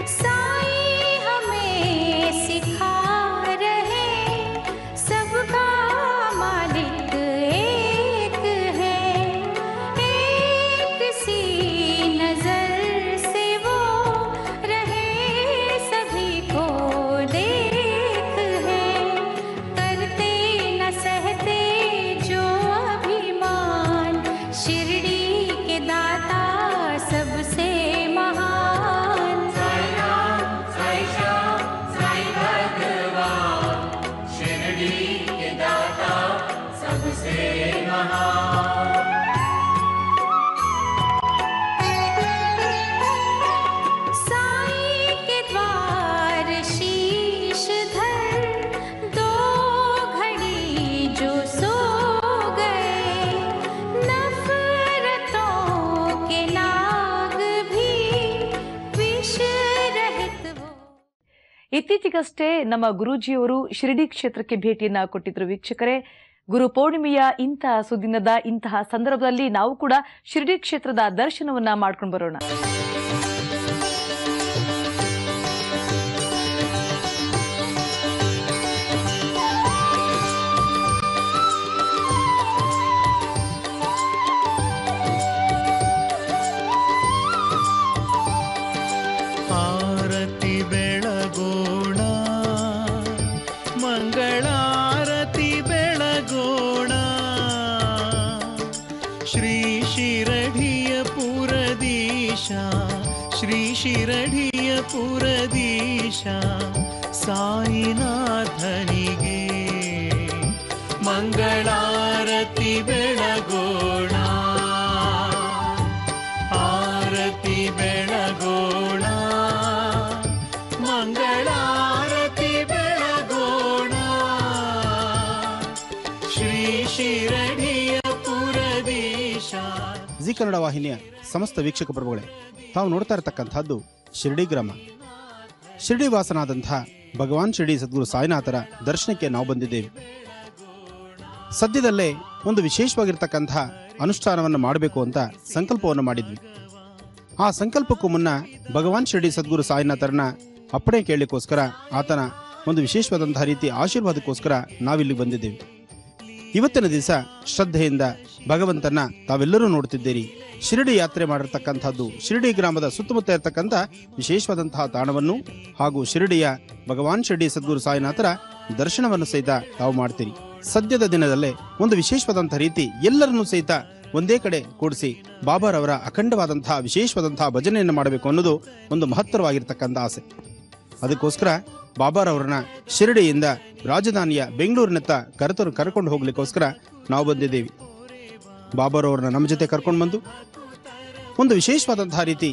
साई हमें सिखा रहे सबका मालिक एक है एक सी नजर से वो रहे सभी को देख है करते न सहते जो अभिमान शिरडी के दाता सबसे महान साई के द्वार शीश धर दो घड़ी जो सो गए नफरतों के नाग भी विष रहित वो ಇತ್ತೀಚೆಗಷ್ಟೇ ನಮ್ಮ ಗುರೂಜಿಯವರು ಶಿರಡಿ ಕ್ಷೇತ್ರಕ್ಕೆ ಭೇಟಿಯನ್ನ ಕೊಟ್ಟಿದ್ರು ವೀಕ್ಷಕರೇ. ಗುರು ಪೌರ್ಣಿಮೆಯ ಇಂತಹ ಸುದಿನದ ಇಂತಹ ಸಂದರ್ಭದಲ್ಲಿ ನಾವು ಕೂಡ ಶಿರಡಿ ಕ್ಷೇತ್ರದ ದರ್ಶನವನ್ನ ಮಾಡ್ಕೊಂಡು ಬರೋಣ. ಆರತಿ ಬೆಳಗೋಣ ಮಂಗಳಾರತಿ ಬೆಳಗೋಣ ಶ್ರೀ ಶಿರಡಿಯ ಪುರದೀಶ ಸಾಯಿನಾಥನಿಗೆ ಮಂಗಳಾರತಿ ಬೆಳಗೋಣ, ಆರತಿ ಬೆಳಗೋಣ, ಮಂಗಳಾರತಿ ಬೆಳಗೋಣ. ಶ್ರೀ ಶಿರಡಿಯ ಪುರದೀಶ. ಜಿ ಕನ್ನಡ ವಾಹಿನಿಯ ಸಮಸ್ತ ವೀಕ್ಷಕ ಪ್ರಭುಗಳೇ, ತಾವು ನೋಡ್ತಾ ಇರತಕ್ಕಂಥದ್ದು ಶಿರಡಿ ಗ್ರಾಮ. ಶಿರಡಿ ವಾಸನಾದಂಥ ಭಗವಾನ್ ಶಿರಡಿ ಸದ್ಗುರು ಸಾಯಿನಾಥರ ದರ್ಶನಕ್ಕೆ ನಾವು ಬಂದಿದ್ದೇವೆ. ಸದ್ಯದಲ್ಲೇ ಒಂದು ವಿಶೇಷವಾಗಿರ್ತಕ್ಕಂಥ ಅನುಷ್ಠಾನವನ್ನು ಮಾಡಬೇಕು ಅಂತ ಸಂಕಲ್ಪವನ್ನು ಮಾಡಿದ್ವಿ. ಆ ಸಂಕಲ್ಪಕ್ಕೂ ಮುನ್ನ ಭಗವಾನ್ ಶಿರಡಿ ಸದ್ಗುರು ಸಾಯಿನಾಥರನ್ನ ಅಪ್ಪಣೆ ಕೇಳಲಿಕ್ಕೋಸ್ಕರ, ಆತನ ಒಂದು ವಿಶೇಷವಾದಂತಹ ರೀತಿ ಆಶೀರ್ವಾದಕ್ಕೋಸ್ಕರ ನಾವಿಲ್ಲಿ ಬಂದಿದ್ದೇವೆ. ಇವತ್ತಿನ ದಿವಸ ಶ್ರದ್ಧೆಯಿಂದ ಭಗವಂತನ ತಾವೆಲ್ಲರೂ ನೋಡ್ತಿದ್ದೀರಿ. ಶಿರಡಿ ಯಾತ್ರೆ ಮಾಡಿರ್ತಕ್ಕಂಥದ್ದು ಶಿರಡಿ ಗ್ರಾಮದ ಸುತ್ತಮುತ್ತ ಇರತಕ್ಕಂಥ ವಿಶೇಷವಾದಂತಹ ತಾಣವನ್ನು ಹಾಗೂ ಶಿರಡಿಯ ಭಗವಾನ್ ಶಿರಡಿ ಸದ್ಗುರು ಸಾಯಿನಾಥರ ದರ್ಶನವನ್ನು ಸಹಿತ ತಾವು ಮಾಡ್ತೀರಿ. ಸದ್ಯದ ದಿನದಲ್ಲೇ ಒಂದು ವಿಶೇಷವಾದಂತಹ ರೀತಿ ಎಲ್ಲರನ್ನೂ ಸಹಿತ ಒಂದೇ ಕಡೆ ಕೂಡಿಸಿ ಬಾಬಾರವರ ಅಖಂಡವಾದಂತಹ ವಿಶೇಷವಾದಂತಹ ಭಜನೆಯನ್ನು ಮಾಡಬೇಕು ಅನ್ನೋದು ಒಂದು ಮಹತ್ತರವಾಗಿರ್ತಕ್ಕಂಥ ಆಸೆ. ಅದಕ್ಕೋಸ್ಕರ ಬಾಬಾರವರನ್ನ ಶಿರಡಿಯಿಂದ ರಾಜಧಾನಿಯ ಬೆಂಗಳೂರಿನತ್ತ ಕರ್ಕೊಂಡು ಹೋಗ್ಲಿಕ್ಕೋಸ್ಕರ ನಾವು ಬಂದಿದ್ದೇವೆ. ಬಾಬಾರವರನ್ನ ನಮ್ಮ ಜೊತೆ ಕರ್ಕೊಂಡು ಬಂದು ಒಂದು ವಿಶೇಷವಾದಂತಹ ರೀತಿ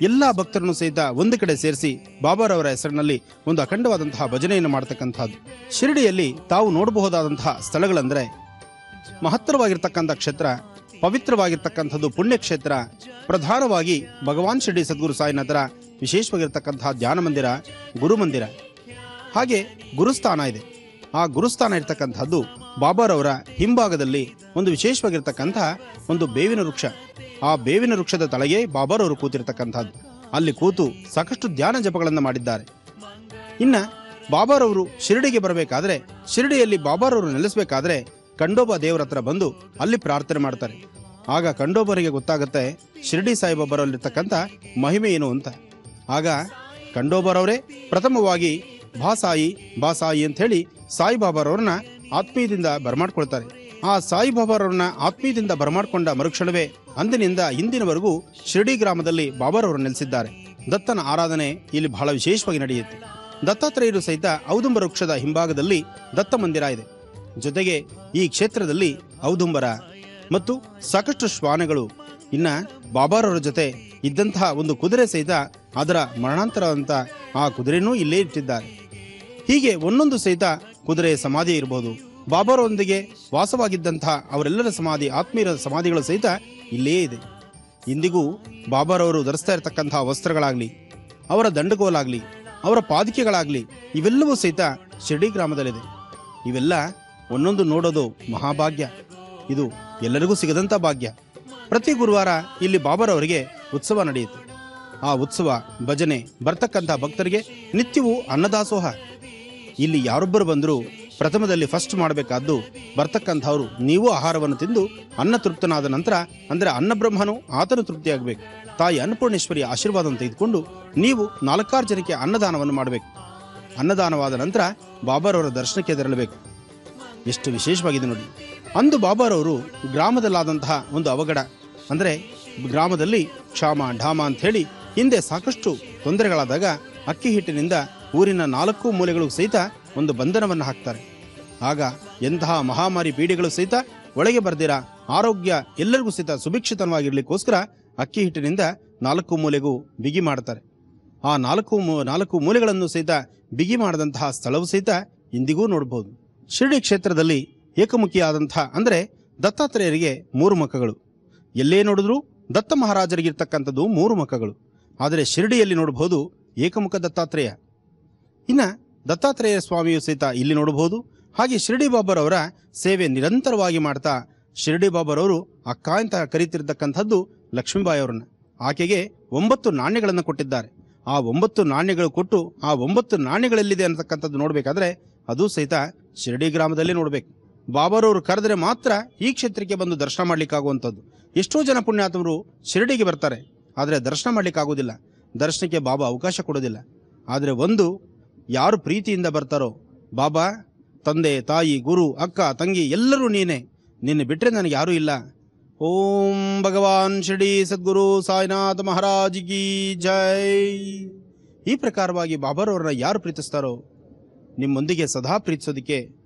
ಎಲ್ಲ ಭಕ್ತರನ್ನು ಸಹಿತ ಒಂದು ಕಡೆ ಸೇರಿಸಿ ಬಾಬಾರವರ ಹೆಸರಿನಲ್ಲಿ ಒಂದು ಅಖಂಡವಾದಂತಹ ಭಜನೆಯನ್ನು ಮಾಡತಕ್ಕಂಥದ್ದು. ಶಿರಡಿಯಲ್ಲಿ ತಾವು ನೋಡಬಹುದಾದಂತಹ ಸ್ಥಳಗಳಂದ್ರೆ ಮಹತ್ತರವಾಗಿರ್ತಕ್ಕಂಥ ಕ್ಷೇತ್ರ, ಪವಿತ್ರವಾಗಿರ್ತಕ್ಕಂಥದ್ದು ಪುಣ್ಯಕ್ಷೇತ್ರ, ಪ್ರಧಾನವಾಗಿ ಭಗವಾನ್ ಶಿರಡಿ ಸದ್ಗುರು ಸಾಯಿನಾಥರ ವಿಶೇಷವಾಗಿರ್ತಕ್ಕಂತಹ ಧ್ಯಾನ ಮಂದಿರ, ಗುರುಮಂದಿರ, ಹಾಗೆ ಗುರುಸ್ಥಾನ ಇದೆ. ಆ ಗುರುಸ್ಥಾನ ಇರ್ತಕ್ಕಂಥದ್ದು ಬಾಬಾರವರ ಹಿಂಭಾಗದಲ್ಲಿ ಒಂದು ವಿಶೇಷವಾಗಿರ್ತಕ್ಕಂತಹ ಒಂದು ಬೇವಿನ ವೃಕ್ಷ. ಆ ಬೇವಿನ ವೃಕ್ಷದ ತಳಗೆ ಬಾಬಾರವರು ಕೂತಿರ್ತಕ್ಕಂಥದ್ದು. ಅಲ್ಲಿ ಕೂತು ಸಾಕಷ್ಟು ಧ್ಯಾನ ಜಪಗಳನ್ನು ಮಾಡಿದ್ದಾರೆ. ಇನ್ನ ಬಾಬಾರವರು ಶಿರಡಿಗೆ ಬರಬೇಕಾದ್ರೆ, ಶಿರಡಿಯಲ್ಲಿ ಬಾಬಾರವರು ನೆಲೆಸಬೇಕಾದ್ರೆ ಖಂಡೋಬಾ ದೇವರ ಹತ್ರ ಬಂದು ಅಲ್ಲಿ ಪ್ರಾರ್ಥನೆ ಮಾಡ್ತಾರೆ. ಆಗ ಖಂಡೋಬರಿಗೆ ಗೊತ್ತಾಗುತ್ತೆ ಶಿರಡಿ ಸಾಯಿಬಾಬರಲ್ಲಿರ್ತಕ್ಕಂಥ ಮಹಿಮೆ ಏನು ಅಂತ. ಆಗ ಖಂಡೋಬರವರೇ ಪ್ರಥಮವಾಗಿ ಬಾಸಾಯಿ ಅಂತ ಹೇಳಿ ಸಾಯಿಬಾಬಾರವ್ರನ್ನ ಆತ್ಮೀಯದಿಂದ ಬರಮಾಡ್ಕೊಳ್ತಾರೆ. ಆ ಸಾಯಿಬಾಬಾರವ್ರನ್ನ ಆತ್ಮೀಯದಿಂದ ಬರಮಾಡ್ಕೊಂಡ ಮರುಕ್ಷಣವೇ ಅಂದಿನಿಂದ ಇಂದಿನವರೆಗೂ ಶಿರಡಿ ಗ್ರಾಮದಲ್ಲಿ ಬಾಬಾರವರು ನೆಲೆಸಿದ್ದಾರೆ. ದತ್ತನ ಆರಾಧನೆ ಇಲ್ಲಿ ಬಹಳ ವಿಶೇಷವಾಗಿ ನಡೆಯುತ್ತೆ. ದತ್ತಾತ್ರೇಯರು ಸಹಿತ ಔದುಂಬರ ವೃಕ್ಷದ ಹಿಂಭಾಗದಲ್ಲಿ ದತ್ತ ಮಂದಿರ ಇದೆ. ಜೊತೆಗೆ ಈ ಕ್ಷೇತ್ರದಲ್ಲಿ ಔದುಂಬರ ಮತ್ತು ಸಾಕಷ್ಟು ಶ್ವಾನಗಳು, ಇನ್ನ ಬಾಬಾರವರ ಜೊತೆ ಇದ್ದಂತಹ ಒಂದು ಕುದುರೆ ಸಹಿತ ಅದರ ಮರಣಾಂತರ ಅಂತ ಆ ಕುದುರೆನೂ ಇಲ್ಲೇ ಇಟ್ಟಿದ್ದಾರೆ. ಹೀಗೆ ಒಂದೊಂದು ಸಹಿತ ಕುದುರೆಯ ಸಮಾಧಿ ಇರಬಹುದು, ಬಾಬಾರೊಂದಿಗೆ ವಾಸವಾಗಿದ್ದಂತಹ ಅವರೆಲ್ಲರ ಸಮಾಧಿ, ಆತ್ಮೀಯರ ಸಮಾಧಿಗಳು ಸಹಿತ ಇಲ್ಲೇ ಇದೆ. ಇಂದಿಗೂ ಬಾಬಾರವರು ಧರಿಸ್ತಾ ಇರತಕ್ಕಂತಹ ವಸ್ತ್ರಗಳಾಗ್ಲಿ, ಅವರ ದಂಡಗೋಲಾಗ್ಲಿ, ಅವರ ಪಾದಿಕೆಗಳಾಗ್ಲಿ, ಇವೆಲ್ಲವೂ ಸಹಿತ ಶಿರಡಿ ಗ್ರಾಮದಲ್ಲಿದೆ. ಇವೆಲ್ಲ ಒಂದೊಂದು ನೋಡೋದು ಮಹಾಭಾಗ್ಯ. ಇದು ಎಲ್ಲರಿಗೂ ಸಿಗದಂಥ ಭಾಗ್ಯ. ಪ್ರತಿ ಗುರುವಾರ ಇಲ್ಲಿ ಬಾಬಾರವರಿಗೆ ಉತ್ಸವ ನಡೆಯುತ್ತೆ. ಆ ಉತ್ಸವ, ಭಜನೆ, ಬರ್ತಕ್ಕಂಥ ಭಕ್ತರಿಗೆ ನಿತ್ಯವೂ ಅನ್ನದಾಸೋಹ. ಇಲ್ಲಿ ಯಾರೊಬ್ಬರು ಬಂದರೂ ಪ್ರಥಮದಲ್ಲಿ ಫಸ್ಟ್ ಮಾಡಬೇಕಾದ್ದು ಬರ್ತಕ್ಕಂಥವ್ರು ನೀವು ಆಹಾರವನ್ನು ತಿಂದು ಅನ್ನ ತೃಪ್ತನಾದ ನಂತರ, ಅಂದರೆ ಅನ್ನಬ್ರಹ್ಮನು ಆತನು ತೃಪ್ತಿಯಾಗಬೇಕು. ತಾಯಿ ಅನ್ನಪೂರ್ಣೇಶ್ವರಿಯ ಆಶೀರ್ವಾದವನ್ನು ತೆಗೆದುಕೊಂಡು ನೀವು 4-6 ಜನಕ್ಕೆ ಅನ್ನದಾನವನ್ನು ಮಾಡಬೇಕು. ಅನ್ನದಾನವಾದ ನಂತರ ಬಾಬಾರವರ ದರ್ಶನಕ್ಕೆ ತೆರಳಬೇಕು. ಎಷ್ಟು ವಿಶೇಷವಾಗಿದೆ ನೋಡಿ. ಅಂದು ಬಾಬಾರವರು ಗ್ರಾಮದಲ್ಲಾದಂತಹ ಒಂದು ಅವಘಡ, ಅಂದರೆ ಗ್ರಾಮದಲ್ಲಿ ಕ್ಷಾಮ ಢಾಮ ಅಂತ ಹೇಳಿ ಹಿಂದೆ ಸಾಕಷ್ಟು ತೊಂದರೆಗಳಾದಾಗ ಅಕ್ಕಿ ಹಿಟ್ಟಿನಿಂದ ಊರಿನ 4 ಮೂಲೆಗಳಿಗೂ ಸಹಿತ ಒಂದು ಬಂಧನವನ್ನು ಹಾಕ್ತಾರೆ. ಆಗ ಎಂತಹ ಮಹಾಮಾರಿ ಪೀಡೆಗಳು ಸಹಿತ ಒಳಗೆ ಬರ್ದಿರ ಆರೋಗ್ಯ ಎಲ್ಲರಿಗೂ ಸಹಿತ ಸುಭಿಕ್ಷಿತವಾಗಿರ್ಲಿಕ್ಕೋಸ್ಕರ ಅಕ್ಕಿ ಹಿಟ್ಟಿನಿಂದ 4 ಮೂಲೆಗೂ ಬಿಗಿ ಮಾಡ್ತಾರೆ. ಆ 4 ಮೂಲೆಗಳನ್ನು ಸಹಿತ ಬಿಗಿ ಮಾಡಿದಂತಹ ಸ್ಥಳವು ಸಹಿತ ಇಂದಿಗೂ ನೋಡಬಹುದು. ಶಿರಡಿ ಕ್ಷೇತ್ರದಲ್ಲಿ ಏಕಮುಖಿಯಾದಂತಹ, ಅಂದರೆ ದತ್ತಾತ್ರೇಯರಿಗೆ 3 ಮುಖಗಳು. ಎಲ್ಲೇ ನೋಡಿದ್ರೂ ದತ್ತ ಮಹಾರಾಜರಿಗಿರ್ತಕ್ಕಂಥದ್ದು 3 ಮುಖಗಳು. ಆದರೆ ಶಿರಡಿಯಲ್ಲಿ ನೋಡಬಹುದು ಏಕಮುಖ ದತ್ತಾತ್ರೇಯ. ಇನ್ನು ದತ್ತಾತ್ರೇಯ ಸ್ವಾಮಿಯು ಸಹಿತ ಇಲ್ಲಿ ನೋಡಬಹುದು. ಹಾಗೆ ಶಿರಡಿ ಬಾಬಾರವರ ಸೇವೆ ನಿರಂತರವಾಗಿ ಮಾಡ್ತಾ ಶಿರಡಿ ಬಾಬಾರವರು ಅಕ್ಕ ಅಂತ ಕರೀತಿರ್ತಕ್ಕಂಥದ್ದು ಲಕ್ಷ್ಮೀಬಾಯಿ ಅವರನ್ನ. ಆಕೆಗೆ 9 ನಾಣ್ಯಗಳನ್ನು ಕೊಟ್ಟಿದ್ದಾರೆ. ಆ 9 ನಾಣ್ಯಗಳು ಕೊಟ್ಟು ಆ 9 ನಾಣ್ಯಗಳಲ್ಲಿದೆ ಅನ್ನತಕ್ಕಂಥದ್ದು ನೋಡಬೇಕಾದ್ರೆ ಅದು ಸಹಿತ ಶಿರಡಿ ಗ್ರಾಮದಲ್ಲಿ ನೋಡಬೇಕು. ಬಾಬಾರವರು ಕರೆದರೆ ಮಾತ್ರ ಈ ಕ್ಷೇತ್ರಕ್ಕೆ ಬಂದು ದರ್ಶನ ಮಾಡ್ಲಿಕ್ಕಾಗುವಂಥದ್ದು. ಎಷ್ಟೋ ಜನ ಪುಣ್ಯಾತ್ಮರು ಶಿರಡಿಗೆ ಬರ್ತಾರೆ, ಆದರೆ ದರ್ಶನ ಮಾಡ್ಲಿಕ್ಕಾಗೋದಿಲ್ಲ. ದರ್ಶನಕ್ಕೆ ಬಾಬಾ ಅವಕಾಶ ಕೊಡೋದಿಲ್ಲ. ಆದರೆ ಒಂದು ಯಾರು ಪ್ರೀತಿಯಿಂದ ಬರ್ತಾರೋ, ಬಾಬಾ ತಂದೆ ತಾಯಿ ಗುರು ಅಕ್ಕ ತಂಗಿ ಎಲ್ಲರೂ ನೀನೇ, ನಿನ್ನೆ ಬಿಟ್ಟರೆ ನನಗೆ ಯಾರೂ ಇಲ್ಲ, ಓಂ ಭಗವಾನ್ ಶಿರಡಿ ಸದ್ಗುರು ಸಾಯಿನಾಥ ಮಹಾರಾಜ್ ಕಿ ಜೈ. ಈ ಪ್ರಕಾರವಾಗಿ ಬಾಬಾರವ್ರನ್ನ ಯಾರು ಪ್ರೀತಿಸ್ತಾರೋ ನಿಮ್ಮೊಂದಿಗೆ ಸದಾ ಪ್ರೀತಿಸೋದಕ್ಕೆ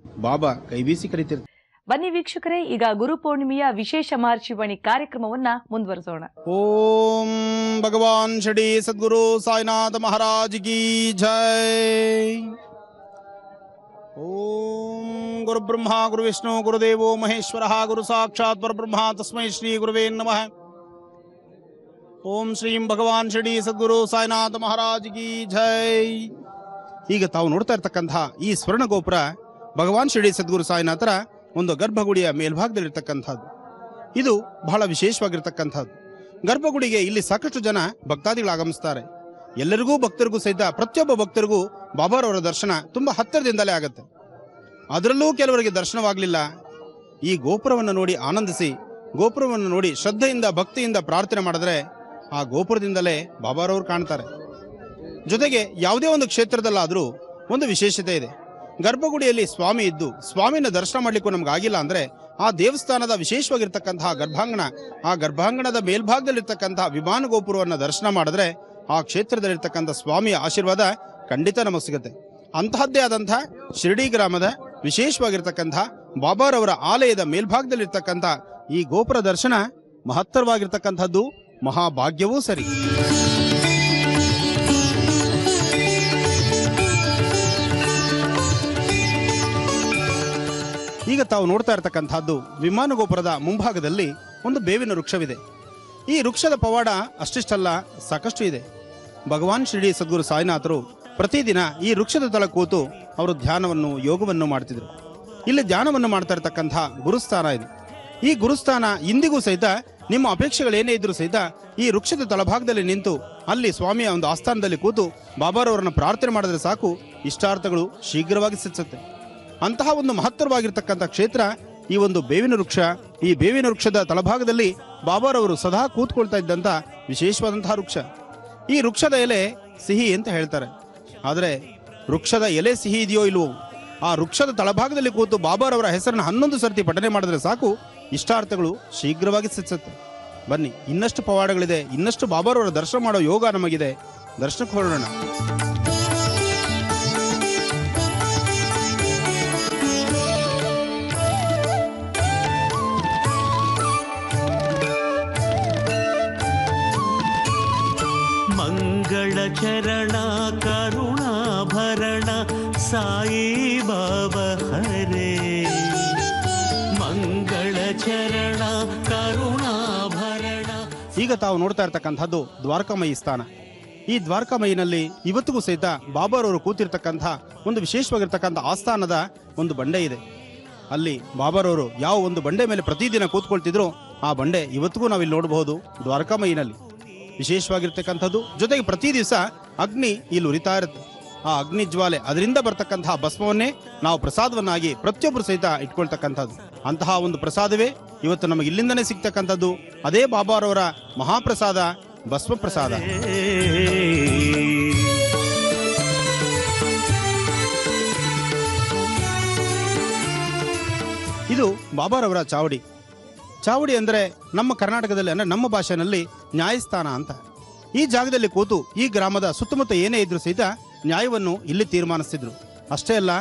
ಬಾಬಾ ಕೈಬೀಸಿ ಕರೀತಿರ್ತಾರೆ. ಬನ್ನಿ ವೀಕ್ಷಕರೇ, ಈಗ ಗುರು ಪೂರ್ಣಿಮೆಯ ವಿಶೇಷ ಮಹರ್ಷಿವಾಣಿ ಕಾರ್ಯಕ್ರಮವನ್ನ ಮುಂದುವರಿಸೋಣ. ಓಂ ಭಗವಾನ್ ಶಿರಡಿ ಸದ್ಗುರು ಸಾಯಿನಾಥ ಮಹಾರಾಜ್ ಕಿ ಜೈ. ಓಂ ಗುರು ಬ್ರಹ್ಮ ಗುರು ವಿಷ್ಣು ಗುರುದೇವೋ ಮಹೇಶ್ವರ ಗುರು ಸಾಕ್ಷಾತ್ ಪರಬ್ರಹ್ಮ ತಸ್ಮೈ ಶ್ರೀ ಗುರುವೇ ನಮಃ. ಓಂ ಶ್ರೀಂ ಭಗವಾನ್ ಶಿರಡಿ ಸದ್ಗುರು ಸಾಯಿನಾಥ ಮಹಾರಾಜ್ ಕಿ ಜೈ. ಈಗ ತಾವು ನೋಡ್ತಾ ಇರ್ತಕ್ಕಂತಹ ಈ ಸ್ವರ್ಣ ಗೋಪುರ ಭಗವಾನ್ ಶಿರಡಿ ಸದ್ಗುರು ಸಾಯಿನಾಥರ ಒಂದು ಗರ್ಭಗುಡಿಯ ಮೇಲ್ಭಾಗದಲ್ಲಿರ್ತಕ್ಕಂಥದ್ದು. ಇದು ಬಹಳ ವಿಶೇಷವಾಗಿರ್ತಕ್ಕಂಥದ್ದು. ಗರ್ಭಗುಡಿಗೆ ಇಲ್ಲಿ ಸಾಕಷ್ಟು ಜನ ಭಕ್ತಾದಿಗಳು ಆಗಮಿಸ್ತಾರೆ. ಎಲ್ಲರಿಗೂ ಭಕ್ತರಿಗೂ ಸಹಿತ ಪ್ರತಿಯೊಬ್ಬ ಭಕ್ತರಿಗೂ ಬಾಬಾರವರ ದರ್ಶನ ತುಂಬ ಹತ್ತಿರದಿಂದಲೇ ಆಗುತ್ತೆ. ಅದರಲ್ಲೂ ಕೆಲವರಿಗೆ ದರ್ಶನವಾಗಲಿಲ್ಲ. ಈ ಗೋಪುರವನ್ನು ನೋಡಿ ಆನಂದಿಸಿ, ಗೋಪುರವನ್ನು ನೋಡಿ ಶ್ರದ್ಧೆಯಿಂದ ಭಕ್ತಿಯಿಂದ ಪ್ರಾರ್ಥನೆ ಮಾಡಿದ್ರೆ ಆ ಗೋಪುರದಿಂದಲೇ ಬಾಬಾರವರು ಕಾಣ್ತಾರೆ. ಜೊತೆಗೆ ಯಾವುದೇ ಒಂದು ಕ್ಷೇತ್ರದಲ್ಲಾದರೂ ಒಂದು ವಿಶೇಷತೆ ಇದೆ. ಗರ್ಭಗುಡಿಯಲ್ಲಿ ಸ್ವಾಮಿ ಇದ್ದು ಸ್ವಾಮಿನ ದರ್ಶನ ಮಾಡಲಿಕ್ಕೂ ನಮಗಾಗಿಲ್ಲ ಅಂದರೆ ಆ ದೇವಸ್ಥಾನದ ವಿಶೇಷವಾಗಿರ್ತಕ್ಕಂತಹ ಗರ್ಭಾಂಗಣ, ಆ ಗರ್ಭಾಂಗಣದ ಮೇಲ್ಭಾಗದಲ್ಲಿರ್ತಕ್ಕಂತಹ ವಿಮಾನ ಗೋಪುರವನ್ನು ದರ್ಶನ ಮಾಡಿದ್ರೆ ಆ ಕ್ಷೇತ್ರದಲ್ಲಿರ್ತಕ್ಕಂಥ ಸ್ವಾಮಿಯ ಆಶೀರ್ವಾದ ಖಂಡಿತ ನಮಗೆ ಸಿಗುತ್ತೆ. ಅಂತಹದ್ದೇ ಆದಂಥ ಶಿರಡಿ ಗ್ರಾಮದ ವಿಶೇಷವಾಗಿರ್ತಕ್ಕಂಥ ಬಾಬಾರವರ ಆಲಯದ ಮೇಲ್ಭಾಗದಲ್ಲಿರ್ತಕ್ಕಂಥ ಈ ಗೋಪುರ ದರ್ಶನ ಮಹತ್ತರವಾಗಿರ್ತಕ್ಕಂಥದ್ದು, ಮಹಾಭಾಗ್ಯವೂ ಸರಿ. ಈಗ ತಾವು ನೋಡ್ತಾ ಇರತಕ್ಕಂಥದ್ದು ವಿಮಾನ ಗೋಪುರದ ಮುಂಭಾಗದಲ್ಲಿ ಒಂದು ಬೇವಿನ ವೃಕ್ಷವಿದೆ. ಈ ವೃಕ್ಷದ ಪವಾಡ ಅಷ್ಟಿಷ್ಟಲ್ಲ, ಸಾಕಷ್ಟು ಇದೆ. ಭಗವಾನ್ ಶಿರಡಿ ಸದ್ಗುರು ಸಾಯಿನಾಥರು ಪ್ರತಿದಿನ ಈ ವೃಕ್ಷದ ತಳ ಕೂತು ಅವರು ಧ್ಯಾನವನ್ನು ಯೋಗವನ್ನು ಮಾಡ್ತಿದ್ರು. ಇಲ್ಲಿ ಧ್ಯಾನವನ್ನು ಮಾಡ್ತಾ ಇರತಕ್ಕಂಥ ಗುರುಸ್ಥಾನ ಇದೆ. ಈ ಗುರುಸ್ಥಾನ ಇಂದಿಗೂ ಸಹಿತ ನಿಮ್ಮ ಅಪೇಕ್ಷೆಗಳೇನೇ ಇದ್ರೂ ಸಹಿತ ಈ ವೃಕ್ಷದ ತಳಭಾಗದಲ್ಲಿ ನಿಂತು ಅಲ್ಲಿ ಸ್ವಾಮಿಯ ಒಂದು ಆಸ್ಥಾನದಲ್ಲಿ ಕೂತು ಬಾಬಾರವರನ್ನ ಪ್ರಾರ್ಥನೆ ಮಾಡಿದ್ರೆ ಸಾಕು, ಇಷ್ಟಾರ್ಥಗಳು ಶೀಘ್ರವಾಗಿ ಸಿದ್ಧಿಸುತ್ತೆ. ಅಂತಹ ಒಂದು ಮಹತ್ತರವಾಗಿರ್ತಕ್ಕಂಥ ಕ್ಷೇತ್ರ ಈ ಒಂದು ಬೇವಿನ ವೃಕ್ಷ. ಈ ಬೇವಿನ ವೃಕ್ಷದ ತಳಭಾಗದಲ್ಲಿ ಬಾಬಾರವರು ಸದಾ ಕೂತ್ಕೊಳ್ತಾ ಇದ್ದಂಥ ವಿಶೇಷವಾದಂತಹ ವೃಕ್ಷ. ಈ ವೃಕ್ಷದ ಎಲೆ ಸಿಹಿ ಅಂತ ಹೇಳ್ತಾರೆ. ಆದರೆ ವೃಕ್ಷದ ಎಲೆ ಸಿಹಿ ಇದೆಯೋ ಇಲ್ವೋ, ಆ ವೃಕ್ಷದ ತಳಭಾಗದಲ್ಲಿ ಕೂತು ಬಾಬಾರವರ ಹೆಸರನ್ನು 11 ಸರ್ತಿ ಪಠನೆ ಮಾಡಿದ್ರೆ ಸಾಕು, ಇಷ್ಟಾರ್ಥಗಳು ಶೀಘ್ರವಾಗಿ ಸಿದ್ಧಿಸುತ್ತೆ. ಬನ್ನಿ, ಇನ್ನಷ್ಟು ಪವಾಡಗಳಿದೆ, ಇನ್ನಷ್ಟು ಬಾಬಾರವರ ದರ್ಶನ ಮಾಡೋ ಯೋಗ ನಮಗಿದೆ. ದರ್ಶನಕ್ಕೆ ಹೊರಡೋಣ. ಮಂಗಳ ಚರಣ ಕರುಣಾಭರಣ ಸಾಯಿ ಬಾಬಾ ಹರೇ. ಮಂಗಳ ಚರಣ ಕರುಣಾಭರಣ. ಈಗ ತಾವು ನೋಡ್ತಾ ಇರ್ತಕ್ಕಂಥದ್ದು ದ್ವಾರಕಾಮಯಿ ಸ್ಥಾನ. ಈ ದ್ವಾರಕಾಮಯಿನಲ್ಲಿ ಇವತ್ತಿಗೂ ಸಹಿತ ಬಾಬಾರವರು ಕೂತಿರ್ತಕ್ಕಂಥ ಒಂದು ವಿಶೇಷವಾಗಿರ್ತಕ್ಕಂಥ ಆಸ್ಥಾನದ ಒಂದು ಬಂಡೆ ಇದೆ. ಅಲ್ಲಿ ಬಾಬಾರವರು ಯಾವ ಒಂದು ಬಂಡೆ ಮೇಲೆ ಪ್ರತಿದಿನ ಕೂತ್ಕೊಳ್ತಿದ್ರು ಆ ಬಂಡೆ ಇವತ್ತಿಗೂ ನಾವಿಲ್ಲಿ ನೋಡಬಹುದು ದ್ವಾರಕಾಮಯಿನಲ್ಲಿ. ವಿಶೇಷವಾಗಿರ್ತಕ್ಕಂಥದ್ದು. ಜೊತೆಗೆ ಪ್ರತಿ ದಿವಸ ಅಗ್ನಿ ಇಲ್ಲಿ ಉರಿತಾ ಇರುತ್ತೆ. ಆ ಅಗ್ನಿ ಜ್ವಾಲೆ, ಅದರಿಂದ ಬರ್ತಕ್ಕಂತಹ ಭಸ್ಮವನ್ನೇ ನಾವು ಪ್ರಸಾದವನ್ನಾಗಿ ಪ್ರತಿಯೊಬ್ಬರು ಸಹಿತ ಇಟ್ಕೊಳ್ತಕ್ಕಂಥದ್ದು. ಅಂತಹ ಒಂದು ಪ್ರಸಾದವೇ ಇವತ್ತು ನಮಗೆ ಇಲ್ಲಿಂದನೇ ಸಿಗ್ತಕ್ಕಂಥದ್ದು. ಅದೇ ಬಾಬಾರವರ ಮಹಾಪ್ರಸಾದ ಭಸ್ಮ ಪ್ರಸಾದ. ಇದು ಬಾಬಾರವರ ಚಾವಡಿ. ಚಾವಡಿ ಅಂದರೆ ನಮ್ಮ ಕರ್ನಾಟಕದಲ್ಲಿ, ಅಂದರೆ ನಮ್ಮ ಭಾಷೆಯಲ್ಲಿ ನ್ಯಾಯಸ್ಥಾನ ಅಂತ. ಈ ಜಾಗದಲ್ಲಿ ಕೂತು ಈ ಗ್ರಾಮದ ಸುತ್ತಮುತ್ತ ಏನೇ ಇದ್ರೂ ಸಹಿತ ನ್ಯಾಯವನ್ನು ಇಲ್ಲಿ ತೀರ್ಮಾನಿಸ್ತಿದ್ರು. ಅಷ್ಟೇ ಅಲ್ಲ,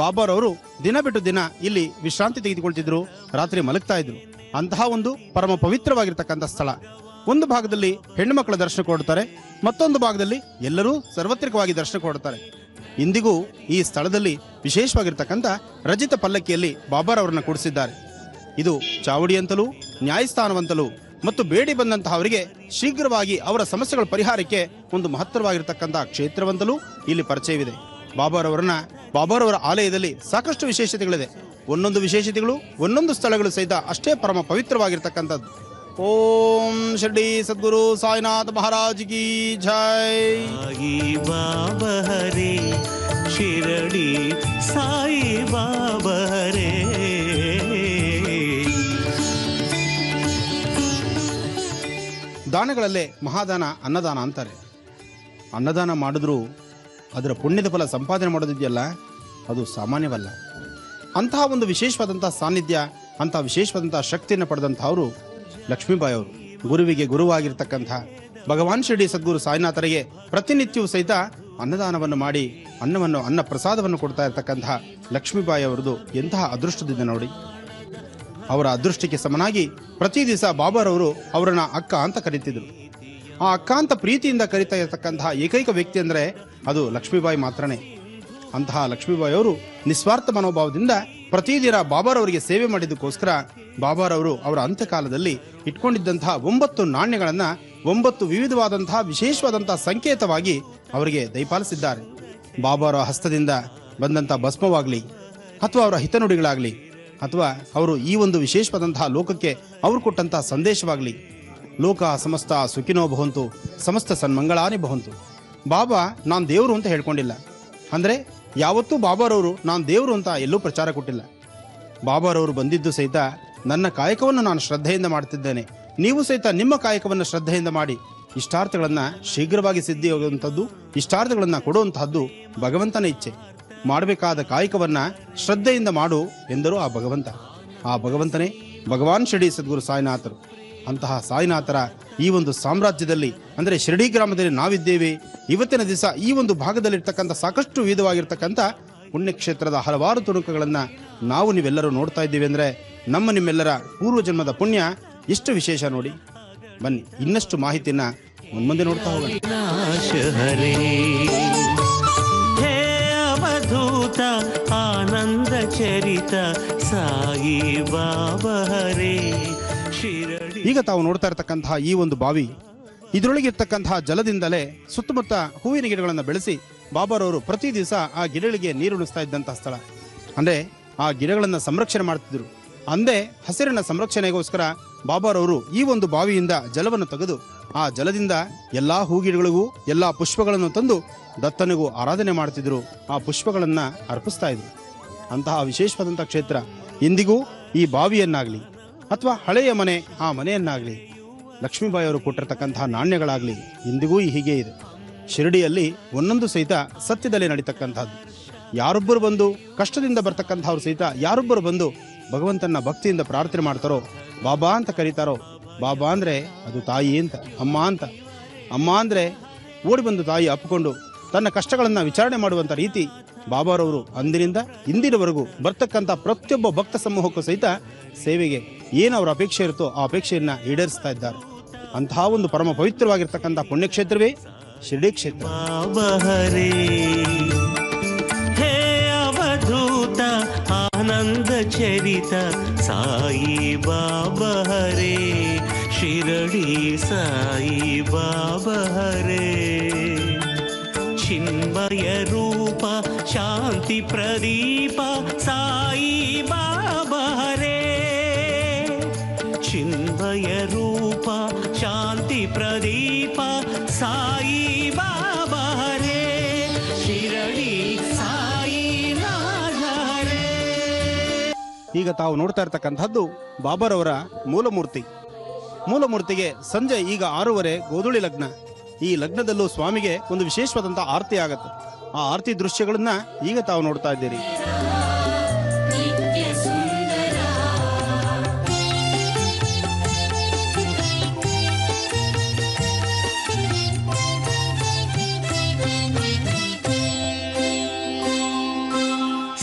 ಬಾಬಾರವರು ದಿನ ಬಿಟ್ಟು ದಿನ ಇಲ್ಲಿ ವಿಶ್ರಾಂತಿ ತೆಗೆದುಕೊಳ್ತಿದ್ರು, ರಾತ್ರಿ ಮಲಗ್ತಾ ಇದ್ರು. ಅಂತಹ ಒಂದು ಪರಮ ಪವಿತ್ರವಾಗಿರ್ತಕ್ಕಂಥ ಸ್ಥಳ. ಒಂದು ಭಾಗದಲ್ಲಿ ಹೆಣ್ಣು ಮಕ್ಕಳ ದರ್ಶನ ಕೊಡ್ತಾರೆ, ಮತ್ತೊಂದು ಭಾಗದಲ್ಲಿ ಎಲ್ಲರೂ ಸಾರ್ವತ್ರಿಕವಾಗಿ ದರ್ಶನ ಕೊಡ್ತಾರೆ. ಇಂದಿಗೂ ಈ ಸ್ಥಳದಲ್ಲಿ ವಿಶೇಷವಾಗಿರ್ತಕ್ಕಂಥ ರಜಿತ ಪಲ್ಲಕ್ಕಿಯಲ್ಲಿ ಬಾಬಾರವರನ್ನ ಕೂಡಿಸಿದ್ದಾರೆ. ಇದು ಚಾವಡಿ ಅಂತಲೂ ನ್ಯಾಯಸ್ಥಾನವಂತಲೂ ಮತ್ತು ಬೇಡಿ ಬಂದಂತಹವರಿಗೆ ಶೀಘ್ರವಾಗಿ ಅವರ ಸಮಸ್ಯೆಗಳ ಪರಿಹಾರಕ್ಕೆ ಒಂದು ಮಹತ್ತರವಾಗಿರ್ತಕ್ಕಂಥ ಕ್ಷೇತ್ರವಂತಲೂ ಇಲ್ಲಿ ಪರಿಚಯವಿದೆ. ಬಾಬಾರವರ ಆಲಯದಲ್ಲಿ ಸಾಕಷ್ಟು ವಿಶೇಷತೆಗಳಿದೆ. ಒಂದೊಂದು ವಿಶೇಷತೆಗಳು, ಒಂದೊಂದು ಸ್ಥಳಗಳು ಸಹಿತ ಅಷ್ಟೇ ಪರಮ ಪವಿತ್ರವಾಗಿರ್ತಕ್ಕಂಥದ್ದು. ಓಂ ಶಿರಡಿ ಸದ್ಗುರು ಸಾಯಿನಾಥ ಮಹಾರಾಜ್ ಕಿ ಜೈ. ಸಾಯಿ ಬಾಬಾ ಹರೇ, ಶಿರಡಿ ಸಾಯಿ ಬಾಬಾ ಹರೇ. ದಾನಗಳಲ್ಲೇ ಮಹಾದಾನ ಅನ್ನದಾನ ಅಂತಾರೆ. ಅನ್ನದಾನ ಮಾಡಿದ್ರೂ ಅದರ ಪುಣ್ಯದ ಫಲ ಸಂಪಾದನೆ ಮಾಡೋದಿದೆಯಲ್ಲ, ಅದು ಸಾಮಾನ್ಯವಲ್ಲ. ಅಂತಹ ಒಂದು ವಿಶೇಷವಾದಂಥ ಸಾನ್ನಿಧ್ಯ, ಅಂತಹ ವಿಶೇಷವಾದಂಥ ಶಕ್ತಿಯನ್ನು ಪಡೆದಂಥವರು ಲಕ್ಷ್ಮೀಬಾಯಿ ಅವರು ಗುರುವಿಗೆ ಗುರುವಾಗಿರ್ತಕ್ಕಂಥ ಭಗವಾನ್ ಶಿರಡಿ ಸದ್ಗುರು ಸಾಯಿನಾಥರಿಗೆ ಪ್ರತಿನಿತ್ಯವೂ ಸಹಿತ ಅನ್ನದಾನವನ್ನು ಮಾಡಿ ಅನ್ನ ಪ್ರಸಾದವನ್ನು ಕೊಡ್ತಾ ಇರತಕ್ಕಂಥ ಲಕ್ಷ್ಮೀಬಾಯಿ ಅವರದು ಎಂತಹ ಅದೃಷ್ಟದಿಂದ ನೋಡಿ. ಅವರ ಅದೃಷ್ಟಕ್ಕೆ ಸಮನಾಗಿ ಪ್ರತಿ ದಿವಸ ಬಾಬಾರವರು ಅವರನ್ನ ಅಕ್ಕ ಅಂತ ಕರೀತಿದ್ರು. ಆ ಅಕ್ಕ ಅಂತ ಪ್ರೀತಿಯಿಂದ ಕರೀತಾ ಇರತಕ್ಕಂತಹ ಏಕೈಕ ವ್ಯಕ್ತಿ ಅಂದರೆ ಅದು ಲಕ್ಷ್ಮೀಬಾಯಿ ಮಾತ್ರನೇ. ಅಂತಹ ಲಕ್ಷ್ಮೀಬಾಯಿ ಅವರು ನಿಸ್ವಾರ್ಥ ಮನೋಭಾವದಿಂದ ಪ್ರತಿದಿನ ಬಾಬಾರವರಿಗೆ ಸೇವೆ ಮಾಡಿದ್ದಕ್ಕೋಸ್ಕರ ಬಾಬಾರವರು ಅವರ ಅಂತ್ಯಕಾಲದಲ್ಲಿ ಇಟ್ಕೊಂಡಿದ್ದಂತಹ 9 ನಾಣ್ಯಗಳನ್ನು 9 ವಿವಿಧವಾದಂತಹ ವಿಶೇಷವಾದಂತಹ ಸಂಕೇತವಾಗಿ ಅವರಿಗೆ ದಯಪಾಲಿಸಿದ್ದಾರೆ. ಬಾಬಾರ ಹಸ್ತದಿಂದ ಬಂದಂಥ ಭಸ್ಮವಾಗಲಿ ಅಥವಾ ಅವರ ಹಿತನುಡಿಗಳಾಗಲಿ ಅಥವಾ ಅವರು ಈ ಒಂದು ವಿಶೇಷವಾದಂತಹ ಲೋಕಕ್ಕೆ ಅವರು ಕೊಟ್ಟಂತಹ ಸಂದೇಶವಾಗಲಿ, ಲೋಕ ಸಮಸ್ತ ಸುಖಿನೋ ಭವಂತು ಸಮಸ್ತ ಸನ್ಮಂಗಳಾನಿ ಭವಂತು. ಬಾಬಾ ನಾನು ದೇವರು ಅಂತ ಹೇಳ್ಕೊಂಡಿಲ್ಲ, ಅಂದರೆ ಯಾವತ್ತೂ ಬಾಬಾರವರು ನಾನು ದೇವರು ಅಂತ ಎಲ್ಲೂ ಪ್ರಚಾರ ಕೊಟ್ಟಿಲ್ಲ. ಬಾಬಾರವರು ಬಂದಿದ್ದು ಸಹಿತ ನನ್ನ ಕಾಯಕವನ್ನು ನಾನು ಶ್ರದ್ಧೆಯಿಂದ ಮಾಡ್ತಿದ್ದೇನೆ, ನೀವು ಸಹಿತ ನಿಮ್ಮ ಕಾಯಕವನ್ನು ಶ್ರದ್ಧೆಯಿಂದ ಮಾಡಿ ಇಷ್ಟಾರ್ಥಗಳನ್ನು ಶೀಘ್ರವಾಗಿ ಸಿದ್ಧಿಯಾಗುವಂಥದ್ದು, ಇಷ್ಟಾರ್ಥಗಳನ್ನು ಕೊಡುವಂತಹದ್ದು ಭಗವಂತನ ಇಚ್ಛೆ. ಮಾಡಬೇಕಾದ ಕಾಯಕವನ್ನು ಶ್ರದ್ಧೆಯಿಂದ ಮಾಡು ಎಂದರು ಆ ಭಗವಂತ. ಆ ಭಗವಂತನೇ ಭಗವಾನ್ ಶಿರಡಿ ಸದ್ಗುರು ಸಾಯಿನಾಥರು. ಅಂತಹ ಸಾಯಿನಾಥರ ಈ ಒಂದು ಸಾಮ್ರಾಜ್ಯದಲ್ಲಿ ಅಂದರೆ ಶಿರಡಿ ಗ್ರಾಮದಲ್ಲಿ ನಾವಿದ್ದೇವೆ. ಇವತ್ತಿನ ದಿವಸ ಈ ಒಂದು ಭಾಗದಲ್ಲಿರ್ತಕ್ಕಂಥ ಸಾಕಷ್ಟು ವಿಧವಾಗಿರ್ತಕ್ಕಂಥ ಪುಣ್ಯಕ್ಷೇತ್ರದ ಹಲವಾರು ತುಣುಕುಗಳನ್ನು ನಾವು ನೀವೆಲ್ಲರೂ ನೋಡ್ತಾ ಇದ್ದೀವಿ. ಅಂದರೆ ನಿಮ್ಮೆಲ್ಲರ ಪೂರ್ವಜನ್ಮದ ಪುಣ್ಯ ಎಷ್ಟು ವಿಶೇಷ ನೋಡಿ. ಬನ್ನಿ ಇನ್ನಷ್ಟು ಮಾಹಿತಿಯನ್ನ ಮುಂದೆ ನೋಡ್ತಾ ಹೋಗೋಣ. ಹೇ ಅವಧೂತ ಆನಂದ ಚರಿತ ಸಾಯಿ ಬಾಬಾ ಹರೇ ಶಿರಡಿ. ಈಗ ತಾವು ನೋಡ್ತಾ ಇರತಕ್ಕಂತಹ ಈ ಒಂದು ಬಾವಿ, ಇದರೊಳಗಿರ್ತಕ್ಕಂತಹ ಜಲದಿಂದಲೇ ಸುತ್ತಮುತ್ತ ಹೂವಿನ ಗಿಡಗಳನ್ನು ಬೆಳೆಸಿ ಬಾಬಾರವರು ಪ್ರತಿ ದಿವಸ ಆ ಗಿಡಗಳಿಗೆ ನೀರುಣಿಸ್ತಾ ಇದ್ದಂತಹ ಸ್ಥಳ. ಅಂದರೆ ಆ ಗಿಡಗಳನ್ನು ಸಂರಕ್ಷಣೆ ಮಾಡ್ತಿದ್ರು. ಅಂದೇ ಹಸಿರಿನ ಸಂರಕ್ಷಣೆಗೋಸ್ಕರ ಬಾಬಾರವರು ಈ ಒಂದು ಬಾವಿಯಿಂದ ಜಲವನ್ನು ತೆಗೆದು ಆ ಜಲದಿಂದ ಎಲ್ಲಾ ಹೂಗಿಡಗಳಿಗೂ ಎಲ್ಲಾ ಪುಷ್ಪಗಳನ್ನು ತಂದು ದತ್ತನಿಗೂ ಆರಾಧನೆ ಮಾಡ್ತಿದ್ರು. ಆ ಪುಷ್ಪಗಳನ್ನು ಅರ್ಪಿಸ್ತಾ ಇದ್ರು. ಅಂತಹ ವಿಶೇಷವಾದಂಥ ಕ್ಷೇತ್ರ ಇಂದಿಗೂ ಈ ಬಾವಿಯನ್ನಾಗಲಿ ಅಥವಾ ಹಳೆಯ ಮನೆ ಆ ಮನೆಯನ್ನಾಗಲಿ ಲಕ್ಷ್ಮೀಬಾಯಿ ಅವರು ಕೊಟ್ಟಿರ್ತಕ್ಕಂತಹ ನಾಣ್ಯಗಳಾಗಲಿ ಇಂದಿಗೂ ಹೀಗೆ ಇದೆ. ಶಿರಡಿಯಲ್ಲಿ ಒಂದೊಂದು ಸಹಿತ ಸತ್ಯದಲ್ಲಿ ನಡೀತಕ್ಕಂಥದ್ದು. ಯಾರೊಬ್ಬರು ಬಂದು ಕಷ್ಟದಿಂದ ಬರ್ತಕ್ಕಂಥವ್ರು ಸಹಿತ ಯಾರೊಬ್ಬರು ಬಂದು ಭಗವಂತನ ಭಕ್ತಿಯಿಂದ ಪ್ರಾರ್ಥನೆ ಮಾಡ್ತಾರೋ, ಬಾಬಾ ಅಂತ ಕರೀತಾರೋ, ಬಾಬಾ ಅಂದರೆ ಅದು ತಾಯಿ ಅಂತ, ಅಮ್ಮ ಅಂತ. ಅಮ್ಮ ಅಂದರೆ ಓಡಿ ಬಂದು ತಾಯಿ ಅಪ್ಪಿಕೊಂಡು ತನ್ನ ಕಷ್ಟಗಳನ್ನು ವಿಚಾರಣೆ ಮಾಡುವಂಥ ರೀತಿ ಬಾಬಾರವರು ಅಂದಿನಿಂದ ಇಂದಿನವರೆಗೂ ಬರ್ತಕ್ಕಂಥ ಪ್ರತಿಯೊಬ್ಬ ಭಕ್ತ ಸಮೂಹಕ್ಕೂ ಸಹಿತ ಸೇವೆಗೆ ಏನು ಅವರ ಅಪೇಕ್ಷೆ ಇರುತ್ತೋ ಆ ಅಪೇಕ್ಷೆಯನ್ನು ಈಡೇರಿಸ್ತಾ ಇದ್ದಾರೆ. ಅಂತಹ ಒಂದು ಪರಮ ಪವಿತ್ರವಾಗಿರ್ತಕ್ಕಂಥ ಪುಣ್ಯಕ್ಷೇತ್ರವೇ ಶಿರಡಿ ಕ್ಷೇತ್ರ. ಬಾಬಾ ಹರೇ ಹೇ ಅವಧೂತ ಆನಂದ ಚರಿತ ಸಾಯಿ ಬಾಬಾ ಹರೇ ಶಿರಡಿ ಸಾಯಿ ಬಾಬಾ ಹರೇ. ಚಿನ್ಮಯ ರೂಪ ಶಾಂತಿ ಪ್ರದೀಪ ಸಾಯಿ ಬಾಬಾ ಹರೇ. ಚಿನ್ಮಯ ರೂಪ ಶಾಂತಿ ಪ್ರದೀಪ ಸಾಯಿ ಬಾಬಾ ಹರೇ ಶಿರಡಿ ಸಾಯಿ ನಾಥ ಹರೇ. ಈಗ ತಾವು ನೋಡ್ತಾ ಇರ್ತಕ್ಕಂಥದ್ದು ಬಾಬಾರವರ ಮೂಲಮೂರ್ತಿಗೆ ಸಂಜೆ ಈಗ 6:30 ಗೋಧೂಳಿ ಲಗ್ನ. ಈ ಲಗ್ನದಲ್ಲೂ ಸ್ವಾಮಿಗೆ ಒಂದು ವಿಶೇಷವಾದಂಥ ಆರತಿ ಆಗತ್ತೆ. ಆ ಆರತಿ ದೃಶ್ಯಗಳನ್ನ ಈಗ ತಾವು ನೋಡ್ತಾ ಇದ್ದೀರಿ.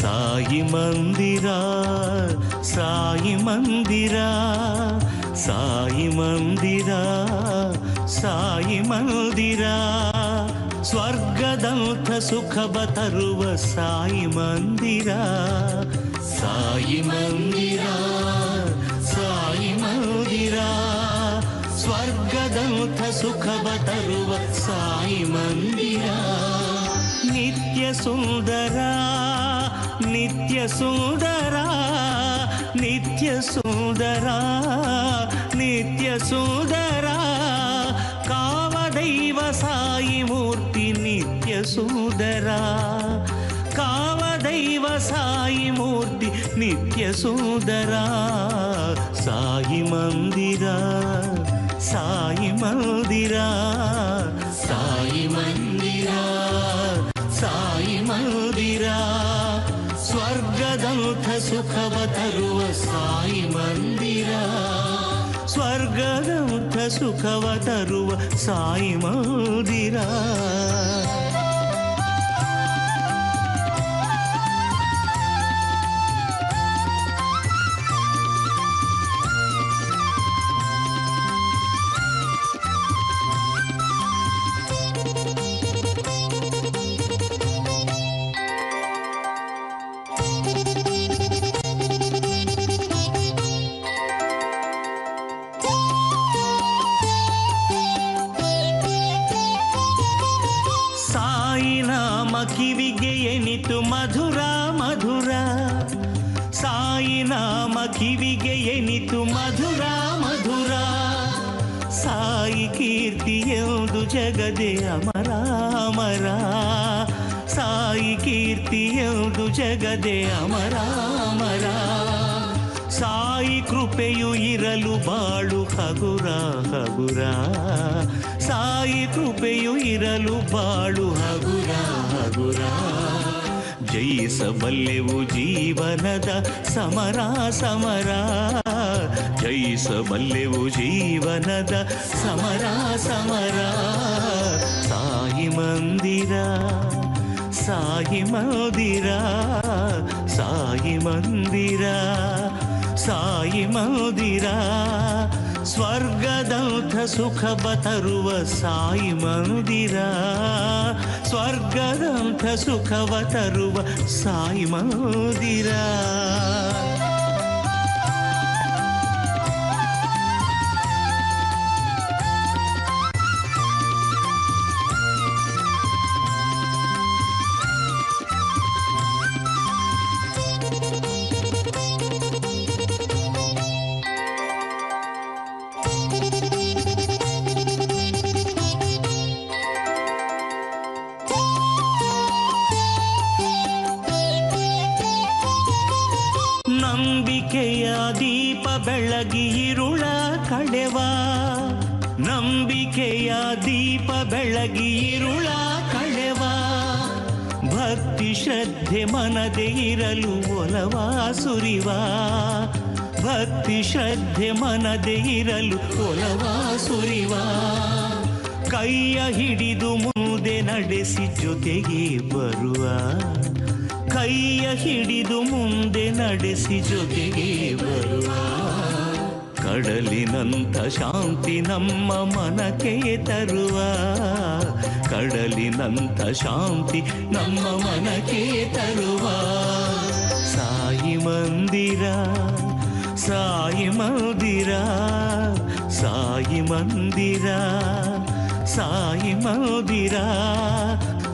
ಸಾಯಿ ಮಂದಿರ ಸಾಯಿ ಮಂದಿರ ಸಾಯಿ ಮಂದಿರ ಸಾಯಿ ಮಂದಿರ ಸ್ವರ್ಗದಂಥ ಸುಖವ ತರುವ ಸಾಯಿ ಮಂದಿರ. ಸಾಯಿ ಮಂದಿರ ಸಾಯಿ ಮಂದಿರ ಸ್ವರ್ಗದಂಥ ಸುಖವ ತರುವ ಸಾಯಿ ಮಂದಿರ. ನಿತ್ಯ ಸುಂದರ ನಿತ್ಯ ಸುಂದರ ನಿತ್ಯ ಸುಂದರ ನಿತ್ಯ ಸುಂದರ ಕಾವದೈವ ಸಾಯಿ ಮೂರ್ತಿ ನಿತ್ಯ ಸುಂದರ. ಕಾವದೈವ ಸಾಯಿ ಮೂರ್ತಿ ನಿತ್ಯ ಸುಂದರ. ಸಾಯಿ ಮಂದಿರ ಸಾಯಿ ಮಂದಿರ ಸಾಯಿ ಮಂದಿರ ಸಾಯಿ ಮಂದಿರ ಸ್ವರ್ಗದಂಥ ಸುಖವ ತರುವ ಸಾಯಿ ಮಂದಿರ. ಸ್ವರ್ಗ ಸುಖವ ತರುವ ಸಾಯಿ ಮಂದಿರ. ಕಿವಿಗೆ ಎನಿತು ಮಧುರ ಮಧುರ, ಸಾಯಿ ನಾಮ ಕಿವಿಗೆ ಎನಿತು ಮಧುರ ಮಧುರ, ಸಾಯಿ ಕೀರ್ತಿಯೊಂದು ಜಗದೆ ಅಮರ ಅಮರ, ಸಾಯಿ ಕೀರ್ತಿಯೊಂದು ಜಗದೆ ಅಮರ ಅಮರ, ಸಾಯಿ ಕೃಪೆಯು ಇರಲು ಬಾಳು ಹಗುರ ಹಗುರ, ಸಾಯಿ ಕೃಪೆಯು ಇರಲು ಬಾಳು ಹಗುರ ಹಗುರ, ಜಯಿಸಬಲ್ಲೆವು ಜೀವನದ ಸಮರ ಸಮರ, ಜಯಿಸಬಲ್ಲೆವು ಜೀವನದ ಸಮರ ಸಮರ. ಸಾಯಿ ಮಂದಿರ ಸಾಯಿ ಮಂದಿರ ಸಾಯಿ ಮಂದಿರ ಸಾಯಿ ಮಂದಿರ, ಸ್ವರ್ಗದಂಥ ಸುಖವ ತರುವ ಸಾಯಿ ಮಂದಿರ, ಸ್ವರ್ಗದಂಥ ಸುಖವ ತರುವ ಸಾಯಿ ಮಂದಿರ. ನಂಬಿಕೆಯ ದೀಪ ಬೆಳಗಿ ಇರುಳ ಕಳೆವ, ನಂಬಿಕೆಯ ದೀಪ ಬೆಳಗಿ ಇರುಳ ಕಳೆವ, ಭಕ್ತಿ ಶ್ರದ್ಧೆ ಮನದೆ ಇರಲು ಒಲವ ಸುರಿವ, ಭಕ್ತಿ ಶ್ರದ್ಧೆ ಮನದೆ ಇರಲು ಒಲವ ಸುರಿವ, ಕೈಯ ಹಿಡಿದು ಮುಂದೆ ನಡೆಸಿ ಜೊತೆಗೆ ಬರುವ, ಕೈಯ ಹಿಡಿದು ಮುಂದೆ ನಡೆಸಿ ಜೊತೆಗೆ ಬರುವ, ಕಡಲಿನಂಥ ಶಾಂತಿ ನಮ್ಮ ಮನಕ್ಕೆ ತರುವ, ಕಡಲಿನಂಥ ಶಾಂತಿ ನಮ್ಮ ಮನಕ್ಕೆ ತರುವ. ಸಾಯಿ ಮಂದಿರ ಸಾಯಿ ಮಂದಿರ ಸಾಯಿ ಮಂದಿರ ಸಾಯಿ ಮಂದಿರ,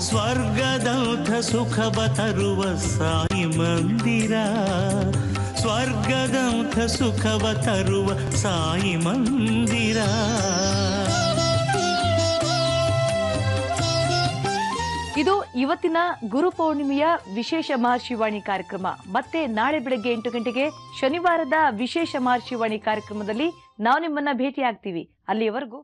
ಸ್ವರ್ಗದಂಥ ಸುಖವ ತರುವ ಸಾಯಿ ಮಂದಿರ, ಸ್ವರ್ಗದಂಥ ಸುಖವ ತರುವ ಸಾಯಿ ಮಂದಿರ. ಇದು ಇವತ್ತಿನ ಗುರು ಪೌರ್ಣಿಮೆಯ ವಿಶೇಷ ಮಹರ್ಷಿವಾಣಿ ಕಾರ್ಯಕ್ರಮ. ಮತ್ತೆ ನಾಳೆ ಬೆಳಗ್ಗೆ 8 ಗಂಟೆಗೆ ಶನಿವಾರದ ವಿಶೇಷ ಮಹರ್ಷಿವಾಣಿ ಕಾರ್ಯಕ್ರಮದಲ್ಲಿ ನಾವು ನಿಮ್ಮನ್ನ ಭೇಟಿ ಆಗ್ತೀವಿ. ಅಲ್ಲಿಯವರೆಗೂ